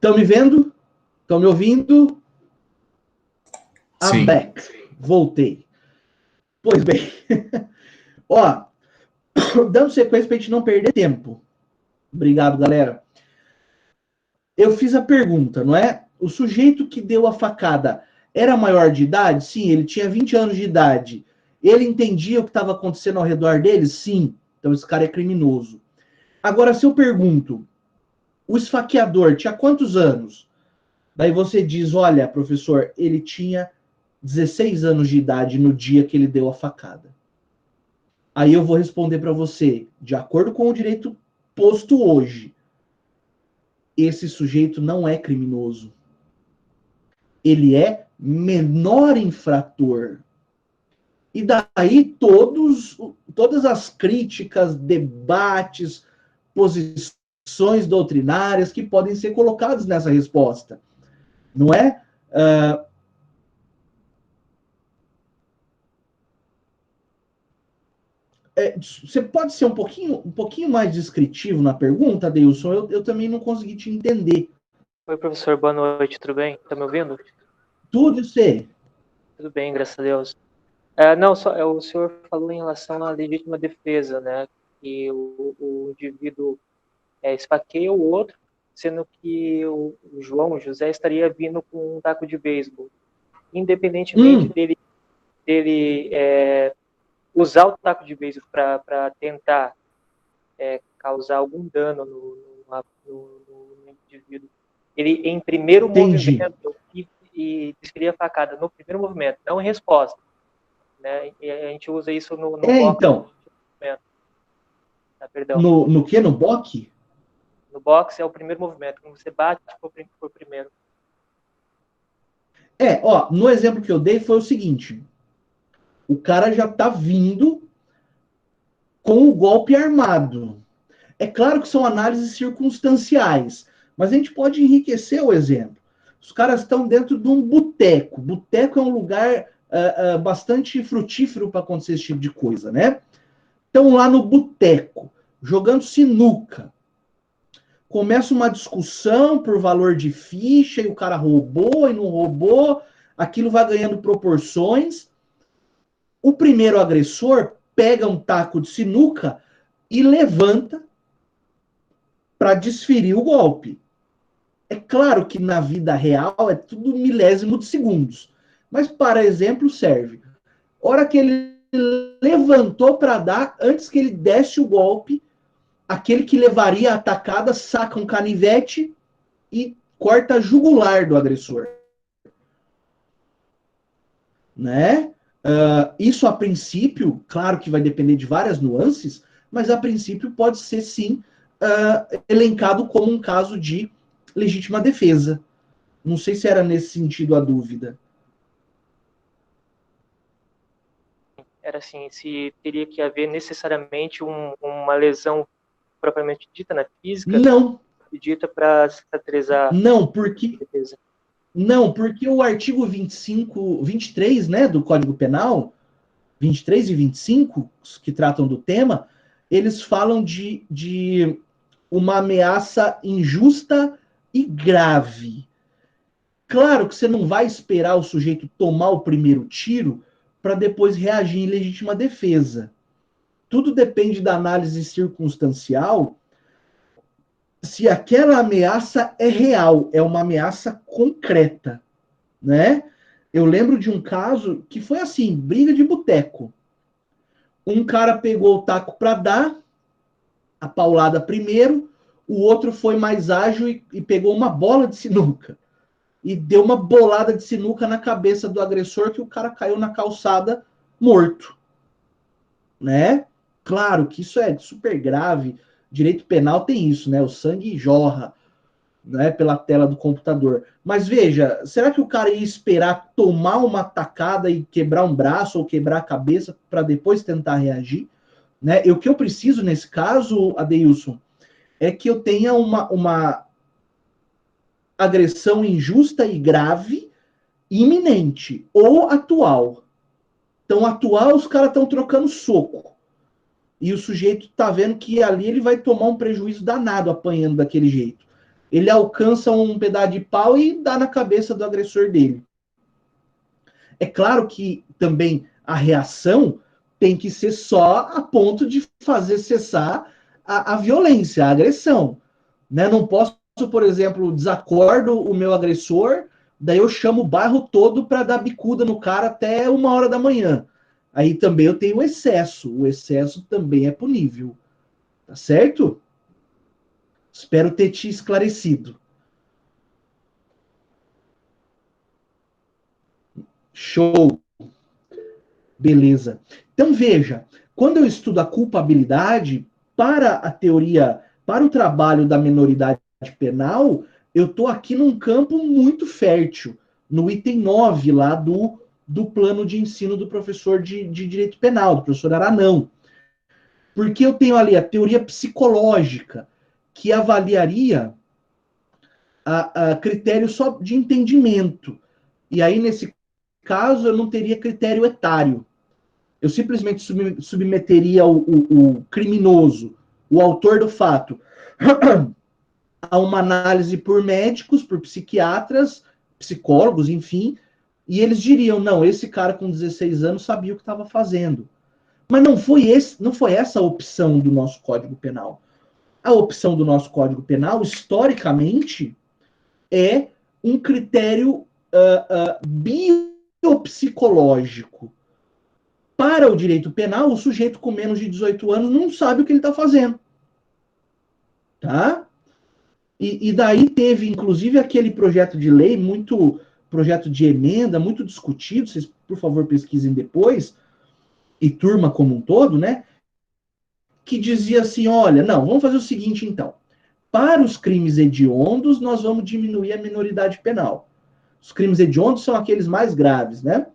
Estão me vendo? Estão me ouvindo? I'm back. Voltei. Pois bem. Ó, dando sequência para a gente não perder tempo. Obrigado, galera. Eu fiz a pergunta, não é? O sujeito que deu a facada era maior de idade? Sim, ele tinha 20 anos de idade. Ele entendia o que estava acontecendo ao redor dele? Sim. Então esse cara é criminoso. Agora, se eu pergunto, o esfaqueador tinha quantos anos? Daí você diz, olha, professor, ele tinha 16 anos de idade no dia que ele deu a facada. Aí eu vou responder para você, de acordo com o direito posto hoje, esse sujeito não é criminoso. Ele é menor infrator. E daí todas as críticas, debates, posições doutrinárias que podem ser colocadas nessa resposta. Não é? Você pode ser um pouquinho mais descritivo na pergunta, Deilson? Eu também não consegui te entender. Oi, professor, boa noite, tudo bem? Tá me ouvindo? Tudo e você? Tudo bem, graças a Deus. Não, o senhor falou em relação à legítima defesa, né? Que o indivíduo esfaqueia o outro, sendo que o José, estaria vindo com um taco de beisebol. Independentemente dele usar o taco de beisebol para tentar causar algum dano no indivíduo, ele em primeiro Entendi. movimento e desferir a facada no primeiro movimento, não em resposta, né? E a gente usa isso no boxe. Então, Perdão. no que? No boxe? No boxe é o primeiro movimento, quando você bate, foi o primeiro. Ó, no exemplo que eu dei foi o seguinte, o cara já tá vindo com o golpe armado. É claro que são análises circunstanciais, mas a gente pode enriquecer o exemplo. Os caras estão dentro de um boteco. Boteco é um lugar bastante frutífero para acontecer esse tipo de coisa, né? Estão lá no boteco, jogando sinuca. Começa uma discussão por valor de ficha, e o cara roubou e não roubou, aquilo vai ganhando proporções. O primeiro agressor pega um taco de sinuca e levanta para desferir o golpe. É claro que na vida real é tudo milésimo de segundos, mas para exemplo serve. Hora que ele levantou para dar, antes que ele desse o golpe, aquele que levaria a atacada saca um canivete e corta a jugular do agressor. Né? Isso a princípio, claro que vai depender de várias nuances, mas a princípio pode ser sim elencado como um caso de legítima defesa. Não sei se era nesse sentido a dúvida. Era assim, se teria que haver necessariamente uma lesão propriamente dita na física? Não. Dita para cicatrizar. Não, porque o artigo 23, né, do Código Penal, 23 e 25, que tratam do tema, eles falam de uma ameaça injusta e grave. Claro que você não vai esperar o sujeito tomar o primeiro tiro para depois reagir em legítima defesa. Tudo depende da análise circunstancial, se aquela ameaça é real, é uma ameaça concreta, né? Eu lembro de um caso que foi assim, briga de boteco. Um cara pegou o taco para dar a paulada primeiro, o outro foi mais ágil e pegou uma bola de sinuca e deu uma bolada de sinuca na cabeça do agressor, que o cara caiu na calçada morto, né? Claro que isso é super grave. Direito penal tem isso, né? O sangue jorra, né, pela tela do computador. Mas veja, será que o cara ia esperar tomar uma tacada e quebrar um braço ou quebrar a cabeça para depois tentar reagir? Né? E o que eu preciso nesse caso, Adeilson, é que eu tenha uma agressão injusta e grave, iminente ou atual. Então, atual, os caras estão trocando soco. E o sujeito tá vendo que ali ele vai tomar um prejuízo danado apanhando daquele jeito. Ele alcança um pedaço de pau e dá na cabeça do agressor dele. É claro que também a reação tem que ser só a ponto de fazer cessar a violência, a agressão. Né? Não posso, por exemplo, desacordo o meu agressor, daí eu chamo o bairro todo para dar bicuda no cara até 1h da manhã. Aí também eu tenho excesso. O excesso também é punível. Tá certo? Espero ter te esclarecido. Show. Beleza. Então veja, quando eu estudo a culpabilidade para a teoria, para o trabalho da minoridade penal, eu estou aqui num campo muito fértil, no item 9 lá do plano de ensino do professor de direito penal, do professor Aranão. Porque eu tenho ali a teoria psicológica, que avaliaria a critério só de entendimento. E aí, nesse caso, eu não teria critério etário. Eu simplesmente submeteria o criminoso, o autor do fato, a uma análise por médicos, por psiquiatras, psicólogos, enfim, e eles diriam, não, esse cara com 16 anos sabia o que estava fazendo. Mas não foi essa a opção do nosso Código Penal. A opção do nosso Código Penal, historicamente, é um critério biopsicológico. Para o direito penal, o sujeito com menos de 18 anos não sabe o que ele está fazendo. tá? E daí teve, inclusive, aquele projeto de lei, projeto de emenda, muito discutido, vocês, por favor, pesquisem depois, e turma como um todo, né? Que dizia assim, olha, não, vamos fazer o seguinte, então. Para os crimes hediondos, nós vamos diminuir a minoridade penal. Os crimes hediondos são aqueles mais graves, né?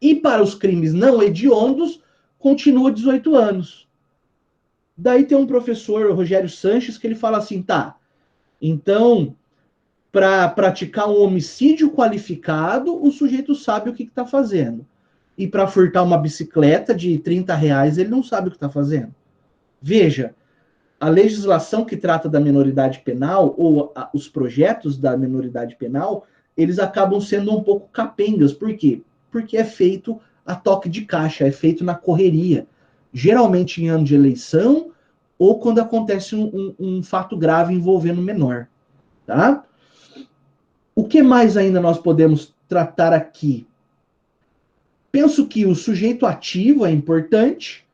E para os crimes não hediondos, continua 18 anos. Daí tem um professor, Rogério Sanches, que ele fala assim, tá, então, para praticar um homicídio qualificado, o sujeito sabe o que está fazendo. E para furtar uma bicicleta de R$30, ele não sabe o que está fazendo. Veja, a legislação que trata da minoridade penal, ou os projetos da minoridade penal, eles acabam sendo um pouco capengas. Por quê? Porque é feito a toque de caixa, é feito na correria. Geralmente em ano de eleição, ou quando acontece um fato grave envolvendo menor. Tá? O que mais ainda nós podemos tratar aqui? Penso que o sujeito ativo é importante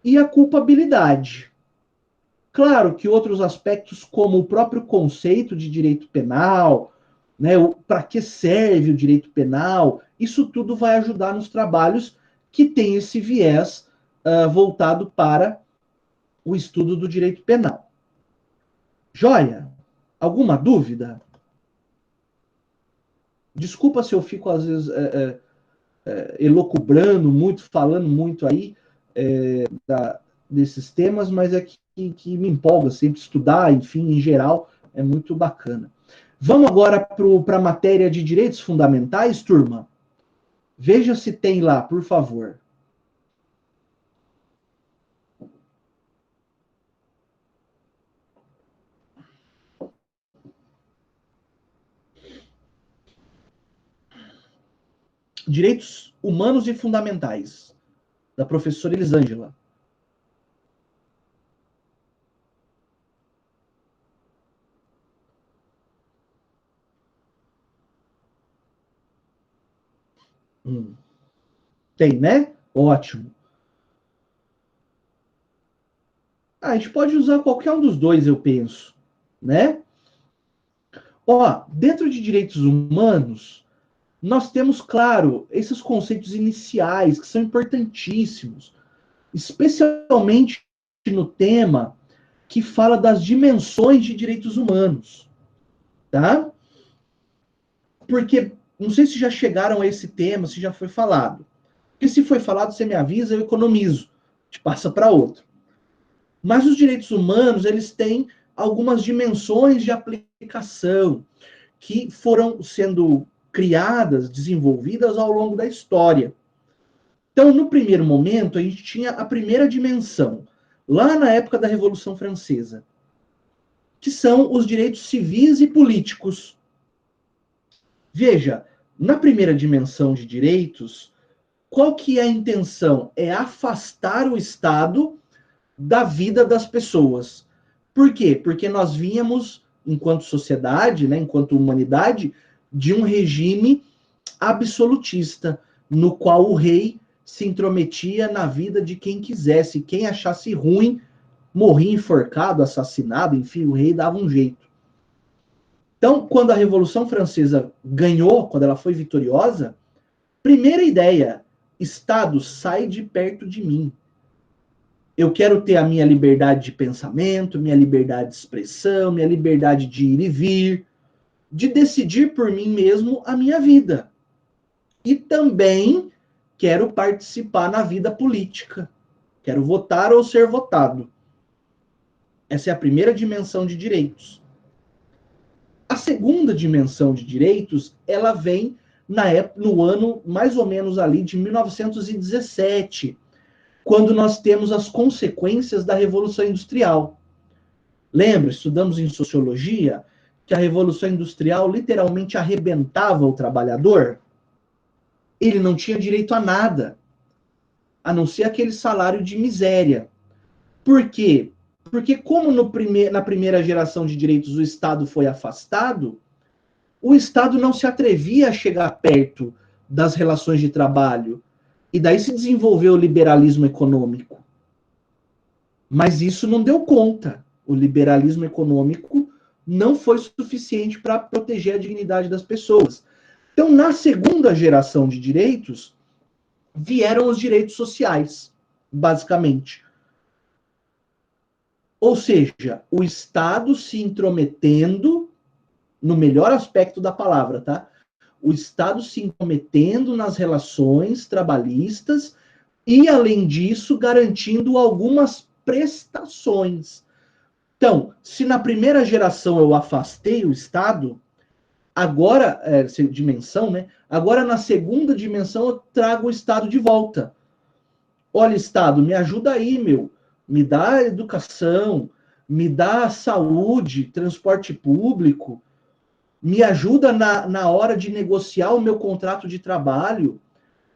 e a culpabilidade. Claro que outros aspectos, como o próprio conceito de direito penal, né, para que serve o direito penal, isso tudo vai ajudar nos trabalhos que têm esse viés voltado para o estudo do direito penal. Joia? Alguma dúvida? Desculpa se eu fico, às vezes, elocubrando muito, falando muito aí desses temas, mas é que me empolga sempre estudar, enfim, em geral, é muito bacana. Vamos agora para a matéria de direitos fundamentais, turma? Veja se tem lá, por favor. Direitos Humanos e Fundamentais, da professora Elisângela. Tem, né? Ótimo. A gente pode usar qualquer um dos dois, eu penso, né? Ó, dentro de direitos humanos, nós temos, claro, esses conceitos iniciais que são importantíssimos, especialmente no tema que fala das dimensões de direitos humanos, tá? Porque, não sei se já chegaram a esse tema, se já foi falado. Porque se foi falado, você me avisa, eu economizo, te passa para outro. Mas os direitos humanos, eles têm algumas dimensões de aplicação que foram sendo criadas, desenvolvidas ao longo da história. Então, no primeiro momento, a gente tinha a primeira dimensão, lá na época da Revolução Francesa, que são os direitos civis e políticos. Veja, na primeira dimensão de direitos, qual que é a intenção? É afastar o Estado da vida das pessoas. Por quê? Porque nós vínhamos, enquanto sociedade, né, enquanto humanidade, de um regime absolutista, no qual o rei se intrometia na vida de quem quisesse. Quem achasse ruim, morria enforcado, assassinado, enfim, o rei dava um jeito. Então, quando a Revolução Francesa ganhou, quando ela foi vitoriosa, primeira ideia, Estado, sai de perto de mim. Eu quero ter a minha liberdade de pensamento, minha liberdade de expressão, minha liberdade de ir e vir, de decidir por mim mesmo a minha vida. E também quero participar na vida política. Quero votar ou ser votado. Essa é a primeira dimensão de direitos. A segunda dimensão de direitos, ela vem no ano mais ou menos ali de 1917, quando nós temos as consequências da Revolução Industrial. Lembra, estudamos em sociologia, que a Revolução Industrial literalmente arrebentava o trabalhador? Ele não tinha direito a nada, a não ser aquele salário de miséria. Por quê? Porque como na primeira geração de direitos o Estado foi afastado, o Estado não se atrevia a chegar perto das relações de trabalho. E daí se desenvolveu o liberalismo econômico. Mas isso não deu conta. O liberalismo econômico não foi suficiente para proteger a dignidade das pessoas. Então, na segunda geração de direitos, vieram os direitos sociais, basicamente. Ou seja, o Estado se intrometendo, no melhor aspecto da palavra, tá? O Estado se intrometendo nas relações trabalhistas e, além disso, garantindo algumas prestações. Então, se na primeira geração eu afastei o Estado, agora, dimensão, né? Agora, na segunda dimensão, eu trago o Estado de volta. Olha, Estado, me ajuda aí, meu. Me dá educação, me dá saúde, transporte público, me ajuda na hora de negociar o meu contrato de trabalho.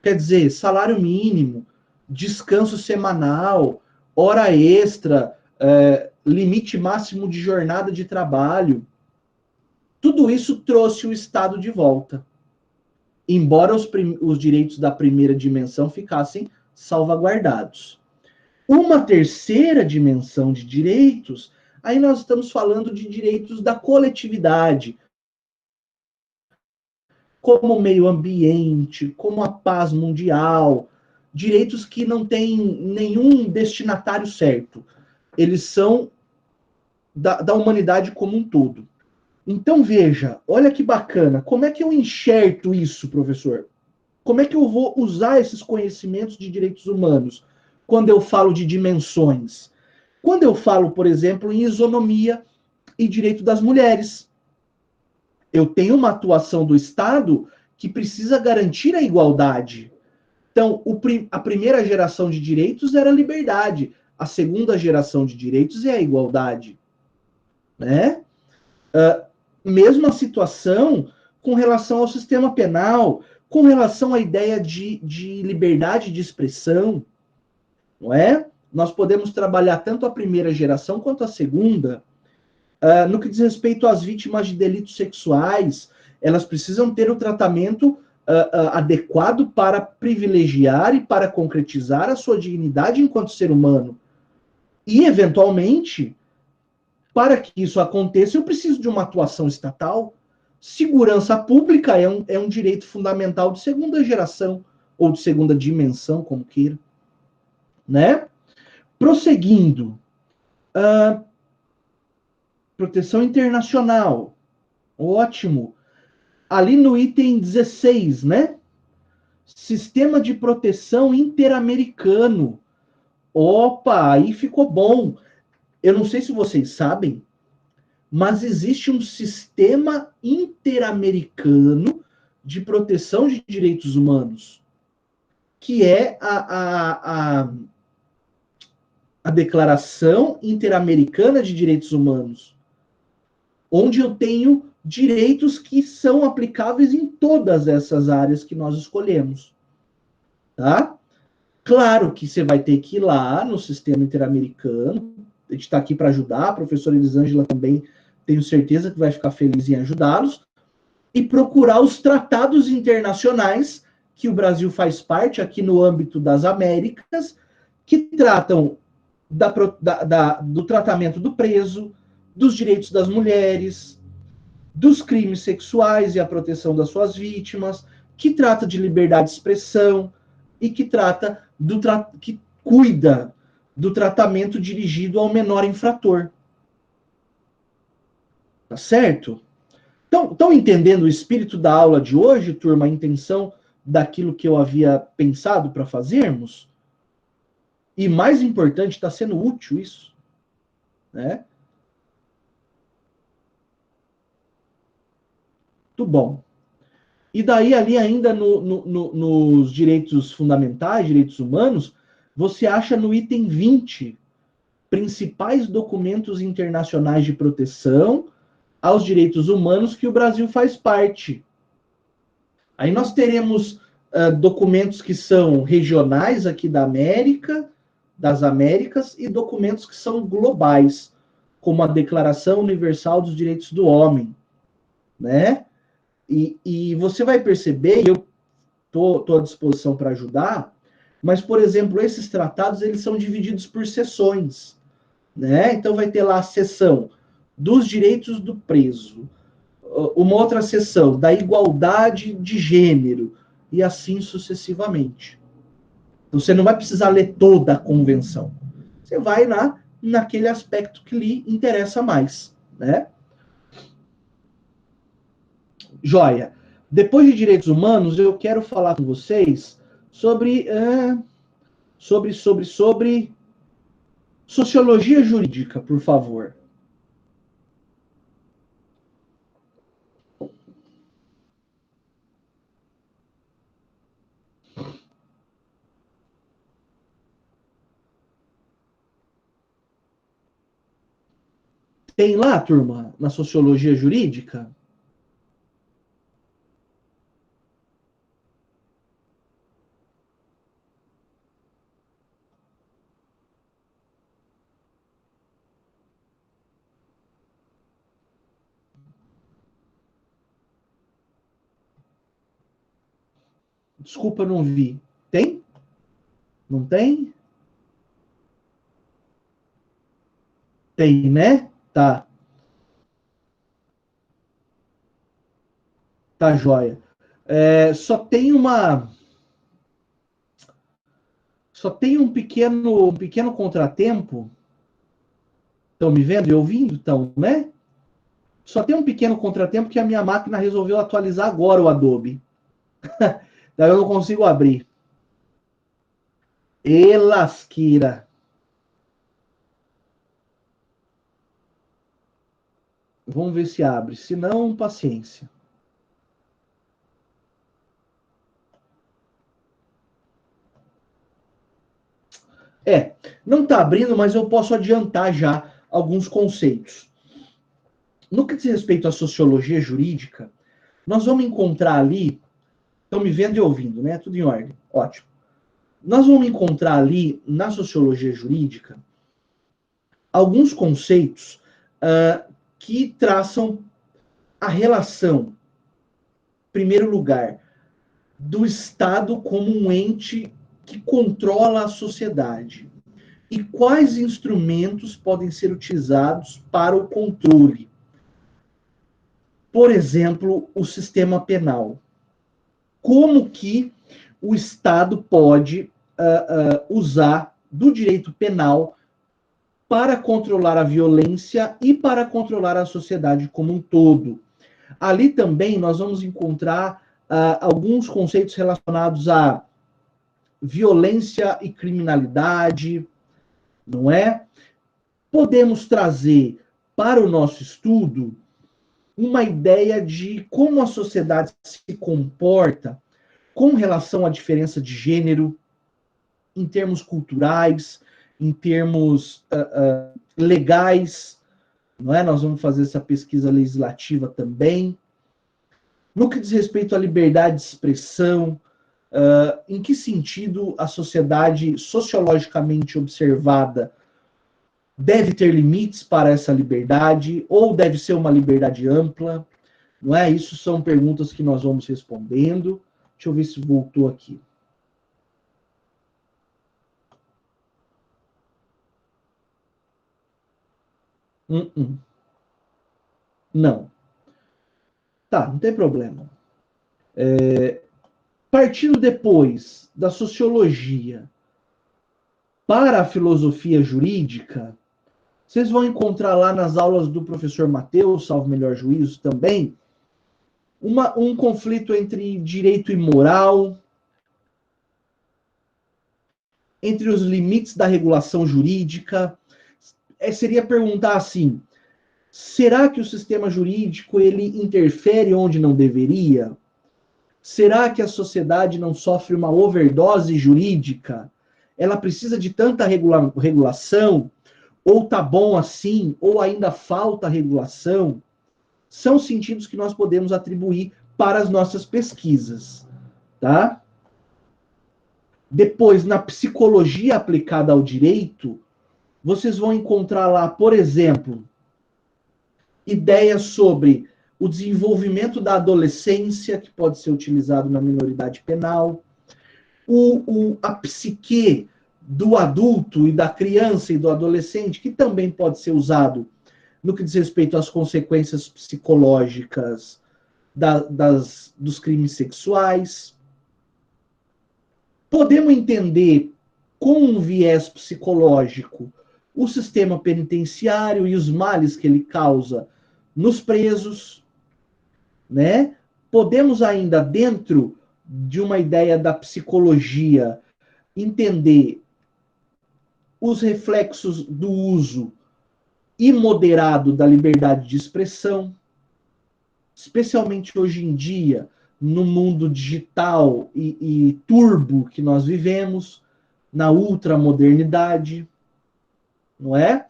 Quer dizer, salário mínimo, descanso semanal, hora extra, limite máximo de jornada de trabalho. Tudo isso trouxe o Estado de volta. Embora os direitos da primeira dimensão ficassem salvaguardados. Uma terceira dimensão de direitos, aí nós estamos falando de direitos da coletividade, como o meio ambiente, como a paz mundial, direitos que não têm nenhum destinatário certo. Eles são da humanidade como um todo. Então, veja, olha que bacana. Como é que eu enxerto isso, professor? Como é que eu vou usar esses conhecimentos de direitos humanos quando eu falo de dimensões? Quando eu falo, por exemplo, em isonomia e direito das mulheres. Eu tenho uma atuação do Estado que precisa garantir a igualdade. Então, a primeira geração de direitos era a liberdade. A segunda geração de direitos é a igualdade. Né? Mesma situação com relação ao sistema penal, com relação à ideia de liberdade de expressão, não é? Nós podemos trabalhar tanto a primeira geração quanto a segunda. No que diz respeito às vítimas de delitos sexuais, elas precisam ter o tratamento adequado para privilegiar e para concretizar a sua dignidade enquanto ser humano. E, eventualmente, para que isso aconteça, eu preciso de uma atuação estatal. Segurança pública é um direito fundamental de segunda geração, ou de segunda dimensão, como queira. Né? Prosseguindo. Proteção internacional. Ótimo. Ali no item 16, né? Sistema de proteção interamericano. Opa, aí ficou bom. Eu não sei se vocês sabem, mas existe um sistema interamericano de proteção de direitos humanos, que é a Declaração Interamericana de Direitos Humanos, onde eu tenho direitos que são aplicáveis em todas essas áreas que nós escolhemos. Tá? Claro que você vai ter que ir lá no sistema interamericano. A gente está aqui para ajudar, a professora Elisângela também, tenho certeza que vai ficar feliz em ajudá-los, e procurar os tratados internacionais que o Brasil faz parte, aqui no âmbito das Américas, que tratam do tratamento do preso, dos direitos das mulheres, dos crimes sexuais e a proteção das suas vítimas, que trata de liberdade de expressão e que trata que cuida do tratamento dirigido ao menor infrator. Tá certo? Então, estão entendendo o espírito da aula de hoje, turma, a intenção daquilo que eu havia pensado para fazermos? E mais importante, está sendo útil isso, né? Muito bom. E daí, ali ainda nos direitos fundamentais, direitos humanos, você acha no item 20, principais documentos internacionais de proteção aos direitos humanos que o Brasil faz parte. Aí nós teremos documentos que são regionais aqui das Américas, e documentos que são globais, como a Declaração Universal dos Direitos do Homem, né? E você vai perceber, e eu estou à disposição para ajudar, mas, por exemplo, esses tratados eles são divididos por seções. né? Então vai ter lá a seção dos direitos do preso, uma outra seção da igualdade de gênero, e assim sucessivamente. Você não vai precisar ler toda a convenção. Você vai naquele aspecto que lhe interessa mais, né? Joia. Depois de direitos humanos, eu quero falar com vocês sobre sociologia jurídica, por favor. Tem lá, turma, na sociologia jurídica? Desculpa, não vi. Tem? Não tem? Tem, né? Tá. Tá, joia. Só tem um pequeno contratempo. Estão me vendo e ouvindo? Então, né? Só tem um pequeno contratempo que a minha máquina resolveu atualizar agora o Adobe. Daí eu não consigo abrir. E lasqueira. Vamos ver se abre. Se não, paciência. Não está abrindo, mas eu posso adiantar já alguns conceitos. No que diz respeito à sociologia jurídica, nós vamos encontrar ali, estão me vendo e ouvindo, né? Tudo em ordem, ótimo. Nós vamos encontrar ali, na sociologia jurídica, alguns conceitos que traçam a relação, em primeiro lugar, do Estado como um ente que controla a sociedade. E quais instrumentos podem ser utilizados para o controle? Por exemplo, o sistema penal. Como que o Estado pode usar do direito penal para controlar a violência e para controlar a sociedade como um todo? Ali também nós vamos encontrar alguns conceitos relacionados a violência e criminalidade, não é? Podemos trazer para o nosso estudo uma ideia de como a sociedade se comporta com relação à diferença de gênero, em termos culturais, em termos legais, não é? Nós vamos fazer essa pesquisa legislativa também. No que diz respeito à liberdade de expressão, em que sentido a sociedade sociologicamente observada deve ter limites para essa liberdade, ou deve ser uma liberdade ampla, não é? Isso são perguntas que nós vamos respondendo. Deixa eu ver se voltou aqui. Não. Tá, não tem problema. Partindo depois da sociologia para a filosofia jurídica, vocês vão encontrar lá nas aulas do professor Mateus, salvo melhor juízo também, um conflito entre direito e moral, entre os limites da regulação jurídica. Seria perguntar assim, será que o sistema jurídico ele interfere onde não deveria? Será que a sociedade não sofre uma overdose jurídica? Ela precisa de tanta regulação? Ou tá bom assim? Ou ainda falta regulação? São sentidos que nós podemos atribuir para as nossas pesquisas, tá? Depois, na psicologia aplicada ao direito, vocês vão encontrar lá, por exemplo, ideias sobre o desenvolvimento da adolescência, que pode ser utilizado na minoridade penal, a psique do adulto e da criança e do adolescente, que também pode ser usado no que diz respeito às consequências psicológicas dos crimes sexuais. Podemos entender com um viés psicológico o sistema penitenciário e os males que ele causa nos presos, né? Podemos ainda, dentro de uma ideia da psicologia, entender os reflexos do uso imoderado da liberdade de expressão, especialmente hoje em dia, no mundo digital e turbo que nós vivemos, na ultramodernidade, não é?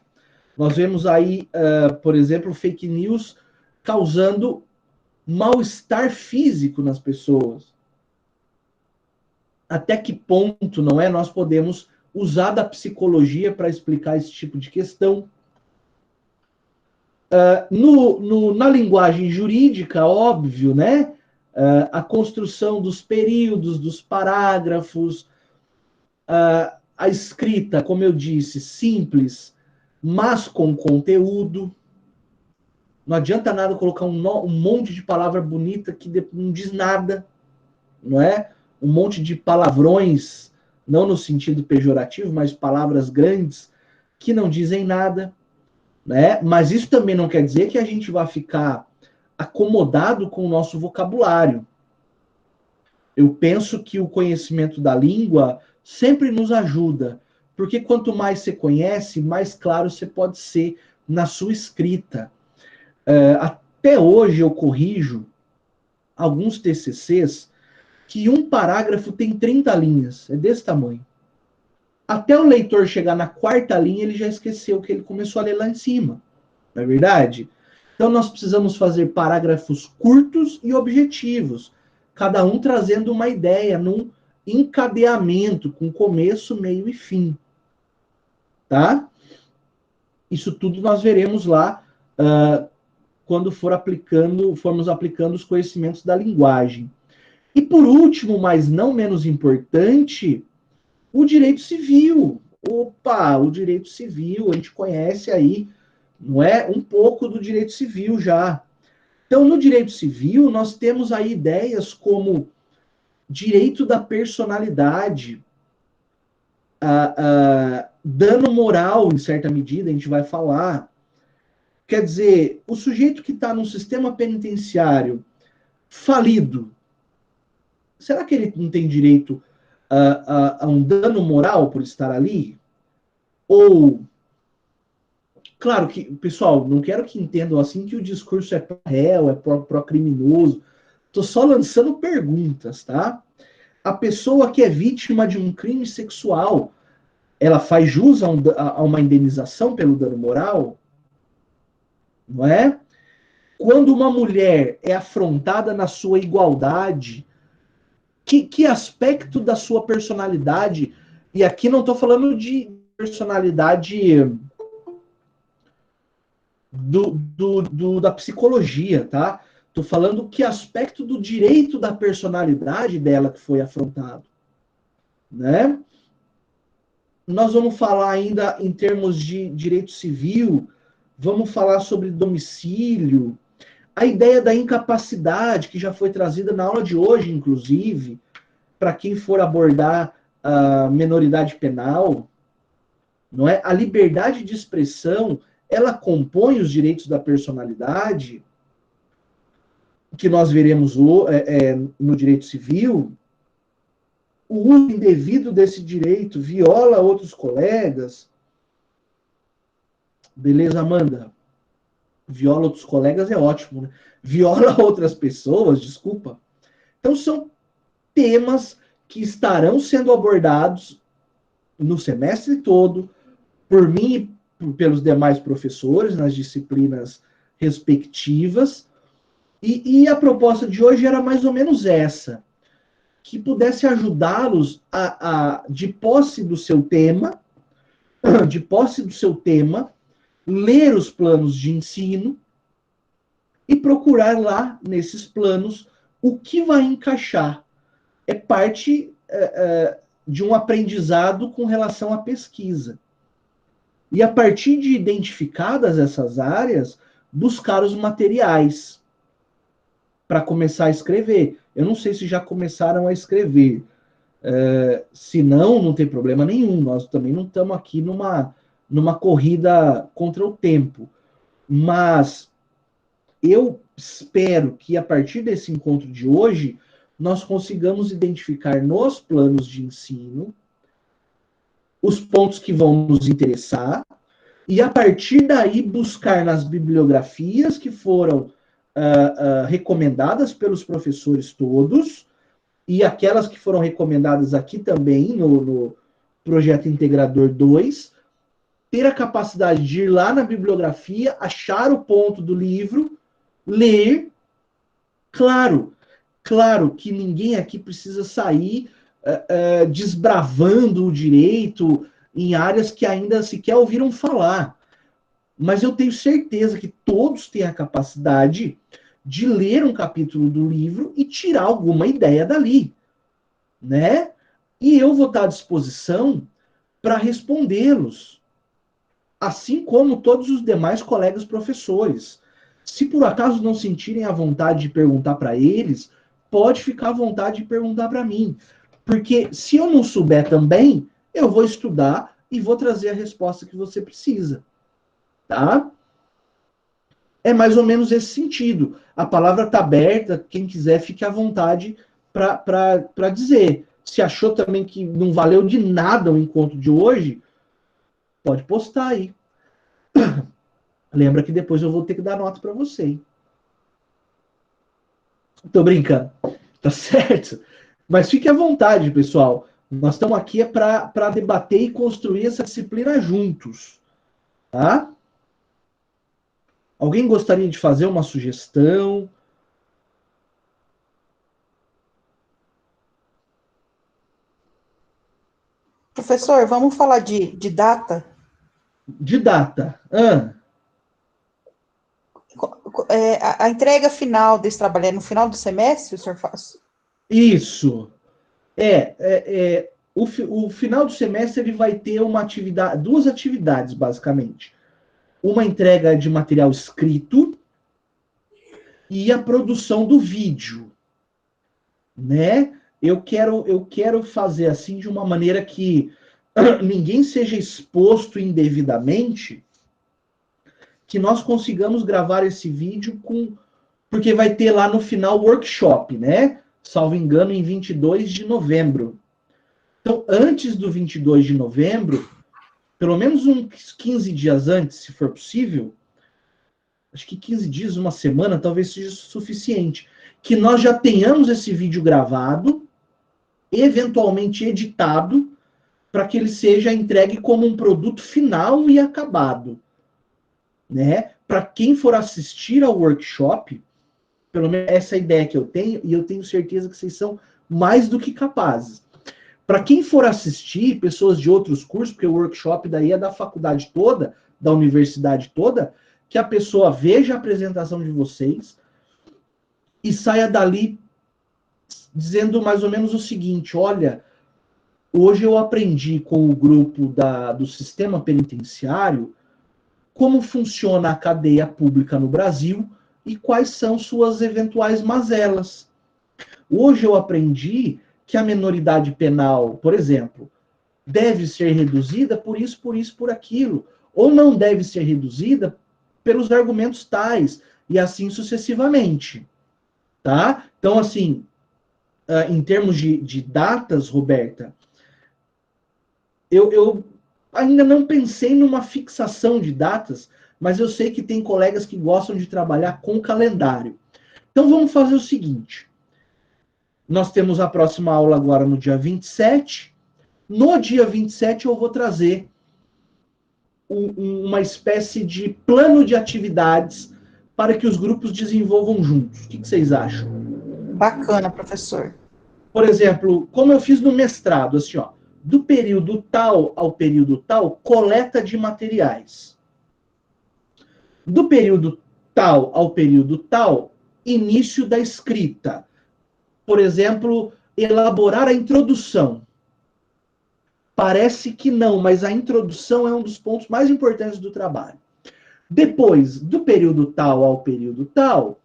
Nós vemos aí, por exemplo, fake news causando mal-estar físico nas pessoas. Até que ponto, não é? Nós podemos usar da psicologia para explicar esse tipo de questão. Na linguagem jurídica, óbvio, né? A construção dos períodos, dos parágrafos, a escrita, como eu disse, simples, mas com conteúdo. Não adianta nada colocar um monte de palavra bonita que não diz nada, não é? Um monte de palavrões, não no sentido pejorativo, mas palavras grandes que não dizem nada, né? Mas isso também não quer dizer que a gente vai ficar acomodado com o nosso vocabulário. Eu penso que o conhecimento da língua sempre nos ajuda, porque quanto mais você conhece, mais claro você pode ser na sua escrita. Até hoje eu corrijo alguns TCCs que um parágrafo tem 30 linhas, é desse tamanho. Até o leitor chegar na 4ª linha, ele já esqueceu que ele começou a ler lá em cima, não é verdade? Então nós precisamos fazer parágrafos curtos e objetivos, cada um trazendo uma ideia, num encadeamento, com começo, meio e fim. Tá? Isso tudo nós veremos lá quando formos aplicando os conhecimentos da linguagem. E por último, mas não menos importante, o direito civil. Opa, o direito civil, a gente conhece aí, não é? Um pouco do direito civil já. Então, no direito civil, nós temos aí ideias como direito da personalidade, dano moral, em certa medida, a gente vai falar. Quer dizer, o sujeito que está num sistema penitenciário falido, será que ele não tem direito a um dano moral por estar ali? Ou, claro que, pessoal, não quero que entendam assim que o discurso é pró-réu, é pró-criminoso. Estou só lançando perguntas, tá? A pessoa que é vítima de um crime sexual, ela faz jus a uma indenização pelo dano moral? Não é? Quando uma mulher é afrontada na sua igualdade, que aspecto da sua personalidade, e aqui não estou falando de personalidade da psicologia, tá? Estou falando que aspecto do direito da personalidade dela que foi afrontado, né? Nós vamos falar ainda em termos de direito civil, vamos falar sobre domicílio, a ideia da incapacidade, que já foi trazida na aula de hoje, inclusive, para quem for abordar a menoridade penal, não é? A liberdade de expressão, ela compõe os direitos da personalidade, que nós veremos no direito civil. O uso indevido desse direito viola outros colegas. Beleza, Amanda? Viola outros colegas é ótimo, né? Viola outras pessoas, desculpa. Então, são temas que estarão sendo abordados no semestre todo, por mim e pelos demais professores, nas disciplinas respectivas. E a proposta de hoje era mais ou menos essa, que pudesse ajudá-los de posse do seu tema, ler os planos de ensino e procurar lá, nesses planos, o que vai encaixar. É parte de um aprendizado com relação à pesquisa. E a partir de identificadas essas áreas, buscar os materiais para começar a escrever. Eu não sei se já começaram a escrever. Se não, não tem problema nenhum. Nós também não estamos aqui numa corrida contra o tempo. Mas eu espero que, a partir desse encontro de hoje, nós consigamos identificar nos planos de ensino os pontos que vão nos interessar e, a partir daí, buscar nas bibliografias que foram recomendadas pelos professores todos e aquelas que foram recomendadas aqui também no Projeto Integrador 2, ter a capacidade de ir lá na bibliografia, achar o ponto do livro, ler. Claro que ninguém aqui precisa sair desbravando o direito em áreas que ainda sequer ouviram falar. Mas eu tenho certeza que todos têm a capacidade de ler um capítulo do livro e tirar alguma ideia dali, né? E eu vou estar à disposição para respondê-los, assim como todos os demais colegas professores. Se por acaso não sentirem a vontade de perguntar para eles, pode ficar à vontade de perguntar para mim. Porque se eu não souber também, eu vou estudar e vou trazer a resposta que você precisa. Tá? É mais ou menos esse sentido. A palavra está aberta, quem quiser fique à vontade para dizer. Se achou também que não valeu de nada o encontro de hoje, pode postar aí. Lembra que depois eu vou ter que dar nota para você. Hein? Tô brincando. Tá certo? Mas fique à vontade, pessoal. Nós estamos aqui para debater e construir essa disciplina juntos. Tá? Alguém gostaria de fazer uma sugestão? Professor, vamos falar de data? De data. A entrega final desse trabalho é no final do semestre, o senhor faz? Isso. O final do semestre ele vai ter duas atividades, basicamente. Uma entrega de material escrito e a produção do vídeo, né? Eu quero fazer assim de uma maneira que ninguém seja exposto indevidamente, que nós consigamos gravar esse vídeo porque vai ter lá no final o workshop, né? Salvo engano, em 22 de novembro. Então, antes do 22 de novembro, pelo menos uns 15 dias antes, se for possível, acho que 15 dias, uma semana, talvez seja suficiente, que nós já tenhamos esse vídeo gravado, eventualmente editado, para que ele seja entregue como um produto final e acabado. Né? Para quem for assistir ao workshop, pelo menos essa é a ideia que eu tenho, e eu tenho certeza que vocês são mais do que capazes. Para quem for assistir, pessoas de outros cursos, porque o workshop daí é da faculdade toda, da universidade toda, que a pessoa veja a apresentação de vocês e saia dali dizendo mais ou menos o seguinte: olha, hoje eu aprendi com o grupo do sistema penitenciário como funciona a cadeia pública no Brasil e quais são suas eventuais mazelas. Hoje eu aprendi que a minoridade penal, por exemplo, deve ser reduzida por isso, por aquilo, ou não deve ser reduzida pelos argumentos tais, e assim sucessivamente. Tá? Então, assim, em termos de datas, Roberta, eu ainda não pensei numa fixação de datas, mas eu sei que tem colegas que gostam de trabalhar com calendário. Então, vamos fazer o seguinte. Nós temos a próxima aula agora no dia 27. No dia 27, eu vou trazer uma espécie de plano de atividades para que os grupos desenvolvam juntos. O que vocês acham? Bacana, professor. Por exemplo, como eu fiz no mestrado, assim, ó, do período tal ao período tal, coleta de materiais. Do período tal ao período tal, início da escrita. Por exemplo, elaborar a introdução. Parece que não, mas a introdução é um dos pontos mais importantes do trabalho. Depois, do período tal ao período tal,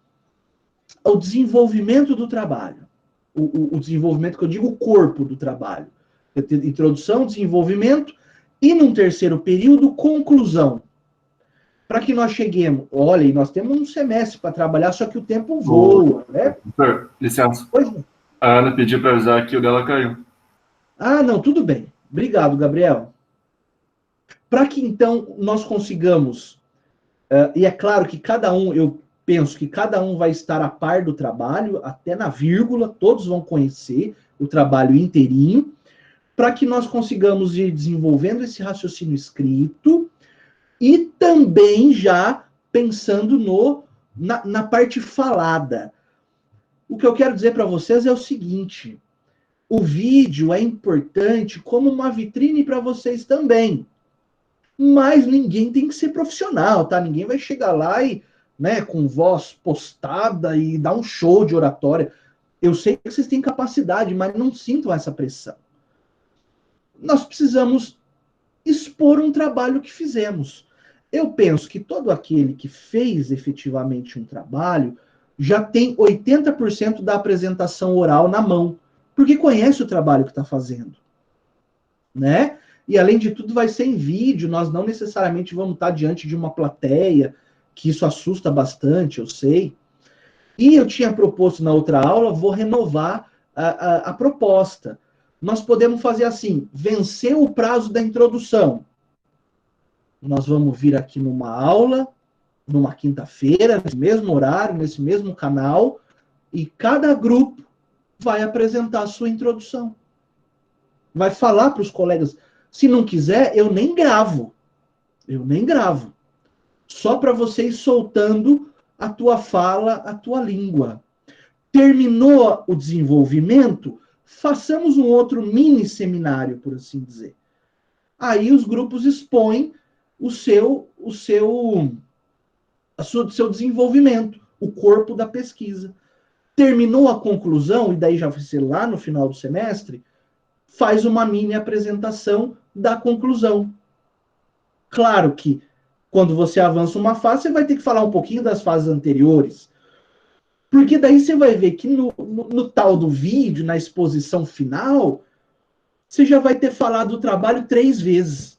o desenvolvimento do trabalho. O desenvolvimento, que eu digo, o corpo do trabalho. Introdução, desenvolvimento, e num terceiro período, conclusão. Para que nós cheguemos... Olha, e nós temos um semestre para trabalhar, só que o tempo voa, né? Professor, licença. Pois... A Ana pediu para avisar que o dela caiu. Ah, não, tudo bem. Obrigado, Gabriel. Para que, então, nós consigamos... e é claro que cada um, eu penso que cada um vai estar a par do trabalho, até na vírgula, todos vão conhecer o trabalho inteirinho, para que nós consigamos ir desenvolvendo esse raciocínio escrito e também já pensando na parte falada. O que eu quero dizer para vocês é o seguinte: o vídeo é importante como uma vitrine para vocês também. Mas ninguém tem que ser profissional, tá? Ninguém vai chegar lá e, né, com voz postada e dar um show de oratória. Eu sei que vocês têm capacidade, mas não sintam essa pressão. Nós precisamos expor um trabalho que fizemos. Eu penso que todo aquele que fez efetivamente um trabalho já tem 80% da apresentação oral na mão, porque conhece o trabalho que está fazendo, né? E, além de tudo, vai ser em vídeo, nós não necessariamente vamos estar diante de uma plateia, que isso assusta bastante, eu sei. E eu tinha proposto na outra aula, vou renovar a proposta. Nós podemos fazer assim: venceu o prazo da introdução. Nós vamos vir aqui numa aula, numa quinta-feira, nesse mesmo horário, nesse mesmo canal, e cada grupo vai apresentar a sua introdução. Vai falar para os colegas. Se não quiser, eu nem gravo. Eu nem gravo. Só para você ir soltando a tua fala, a tua língua. Terminou o desenvolvimento, façamos um outro mini seminário, por assim dizer. Aí os grupos expõem o seu desenvolvimento, o corpo da pesquisa. Terminou a conclusão, e daí já vai ser lá no final do semestre, faz uma mini apresentação da conclusão. Claro que, quando você avança uma fase, você vai ter que falar um pouquinho das fases anteriores. Porque daí você vai ver que no tal do vídeo, na exposição final, você já vai ter falado do trabalho 3 vezes.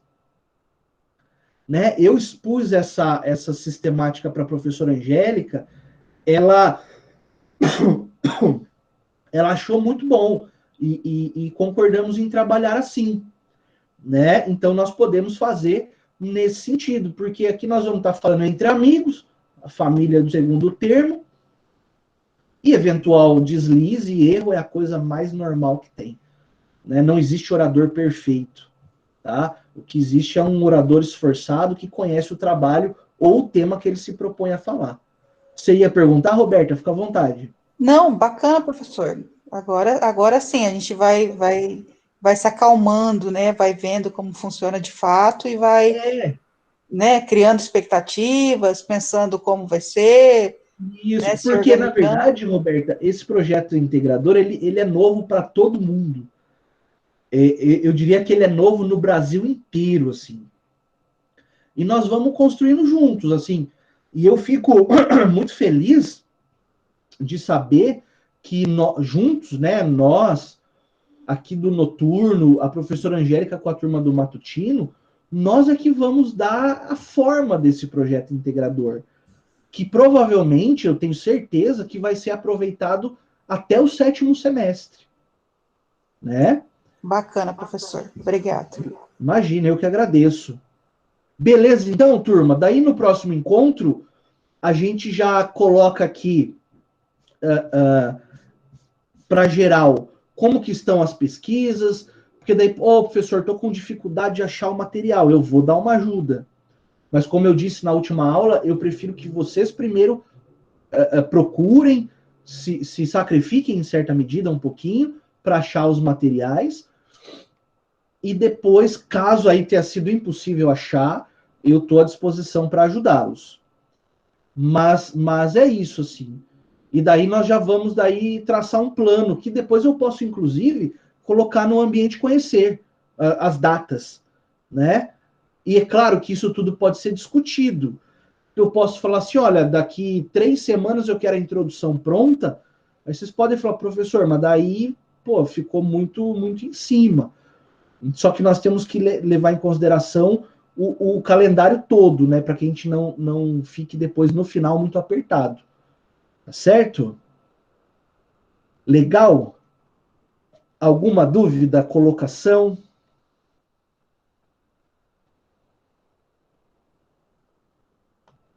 Né? Eu expus essa sistemática para a professora Angélica, ela achou muito bom, e concordamos em trabalhar assim. Né? Então, nós podemos fazer nesse sentido, porque aqui nós vamos estar falando entre amigos, a família do segundo termo, e eventual deslize e erro é a coisa mais normal que tem. Né? Não existe orador perfeito. Tá? O que existe é um orador esforçado que conhece o trabalho ou o tema que ele se propõe a falar. Você ia perguntar, Roberta? Fica à vontade. Não, bacana, professor. Agora sim, a gente vai se acalmando, né? Vai vendo como funciona de fato e vai né, criando expectativas, pensando como vai ser. Isso, né, porque, na verdade, Roberta, esse projeto integrador, ele é novo para todo mundo. Eu diria que ele é novo no Brasil inteiro, assim. E nós vamos construindo juntos, assim. E eu fico muito feliz de saber que juntos, né, nós, aqui do Noturno, a professora Angélica com a turma do Matutino, nós é que vamos dar a forma desse projeto integrador, que provavelmente, eu tenho certeza, que vai ser aproveitado até o 7º semestre. Né? Bacana, professor. Obrigado. Imagina, eu que agradeço. Beleza, então, turma, daí no próximo encontro, a gente já coloca aqui para geral como que estão as pesquisas, porque daí, professor, estou com dificuldade de achar o material, eu vou dar uma ajuda. Mas como eu disse na última aula, eu prefiro que vocês primeiro procurem, se sacrifiquem em certa medida um pouquinho para achar os materiais, e depois, caso aí tenha sido impossível achar, eu estou à disposição para ajudá-los. Mas é isso, assim. E daí nós já vamos daí traçar um plano, que depois eu posso, inclusive, colocar no Ambiente Conhecer. as datas, né? E é claro que isso tudo pode ser discutido. Eu posso falar assim, olha, daqui 3 semanas eu quero a introdução pronta. Aí vocês podem falar, professor, mas daí, pô, ficou muito em cima. Só que nós temos que levar em consideração o calendário todo, né? Para que a gente não fique depois no final muito apertado. Tá certo? Legal? Alguma dúvida, colocação?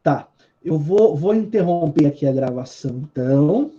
Tá. Eu vou interromper aqui a gravação, então.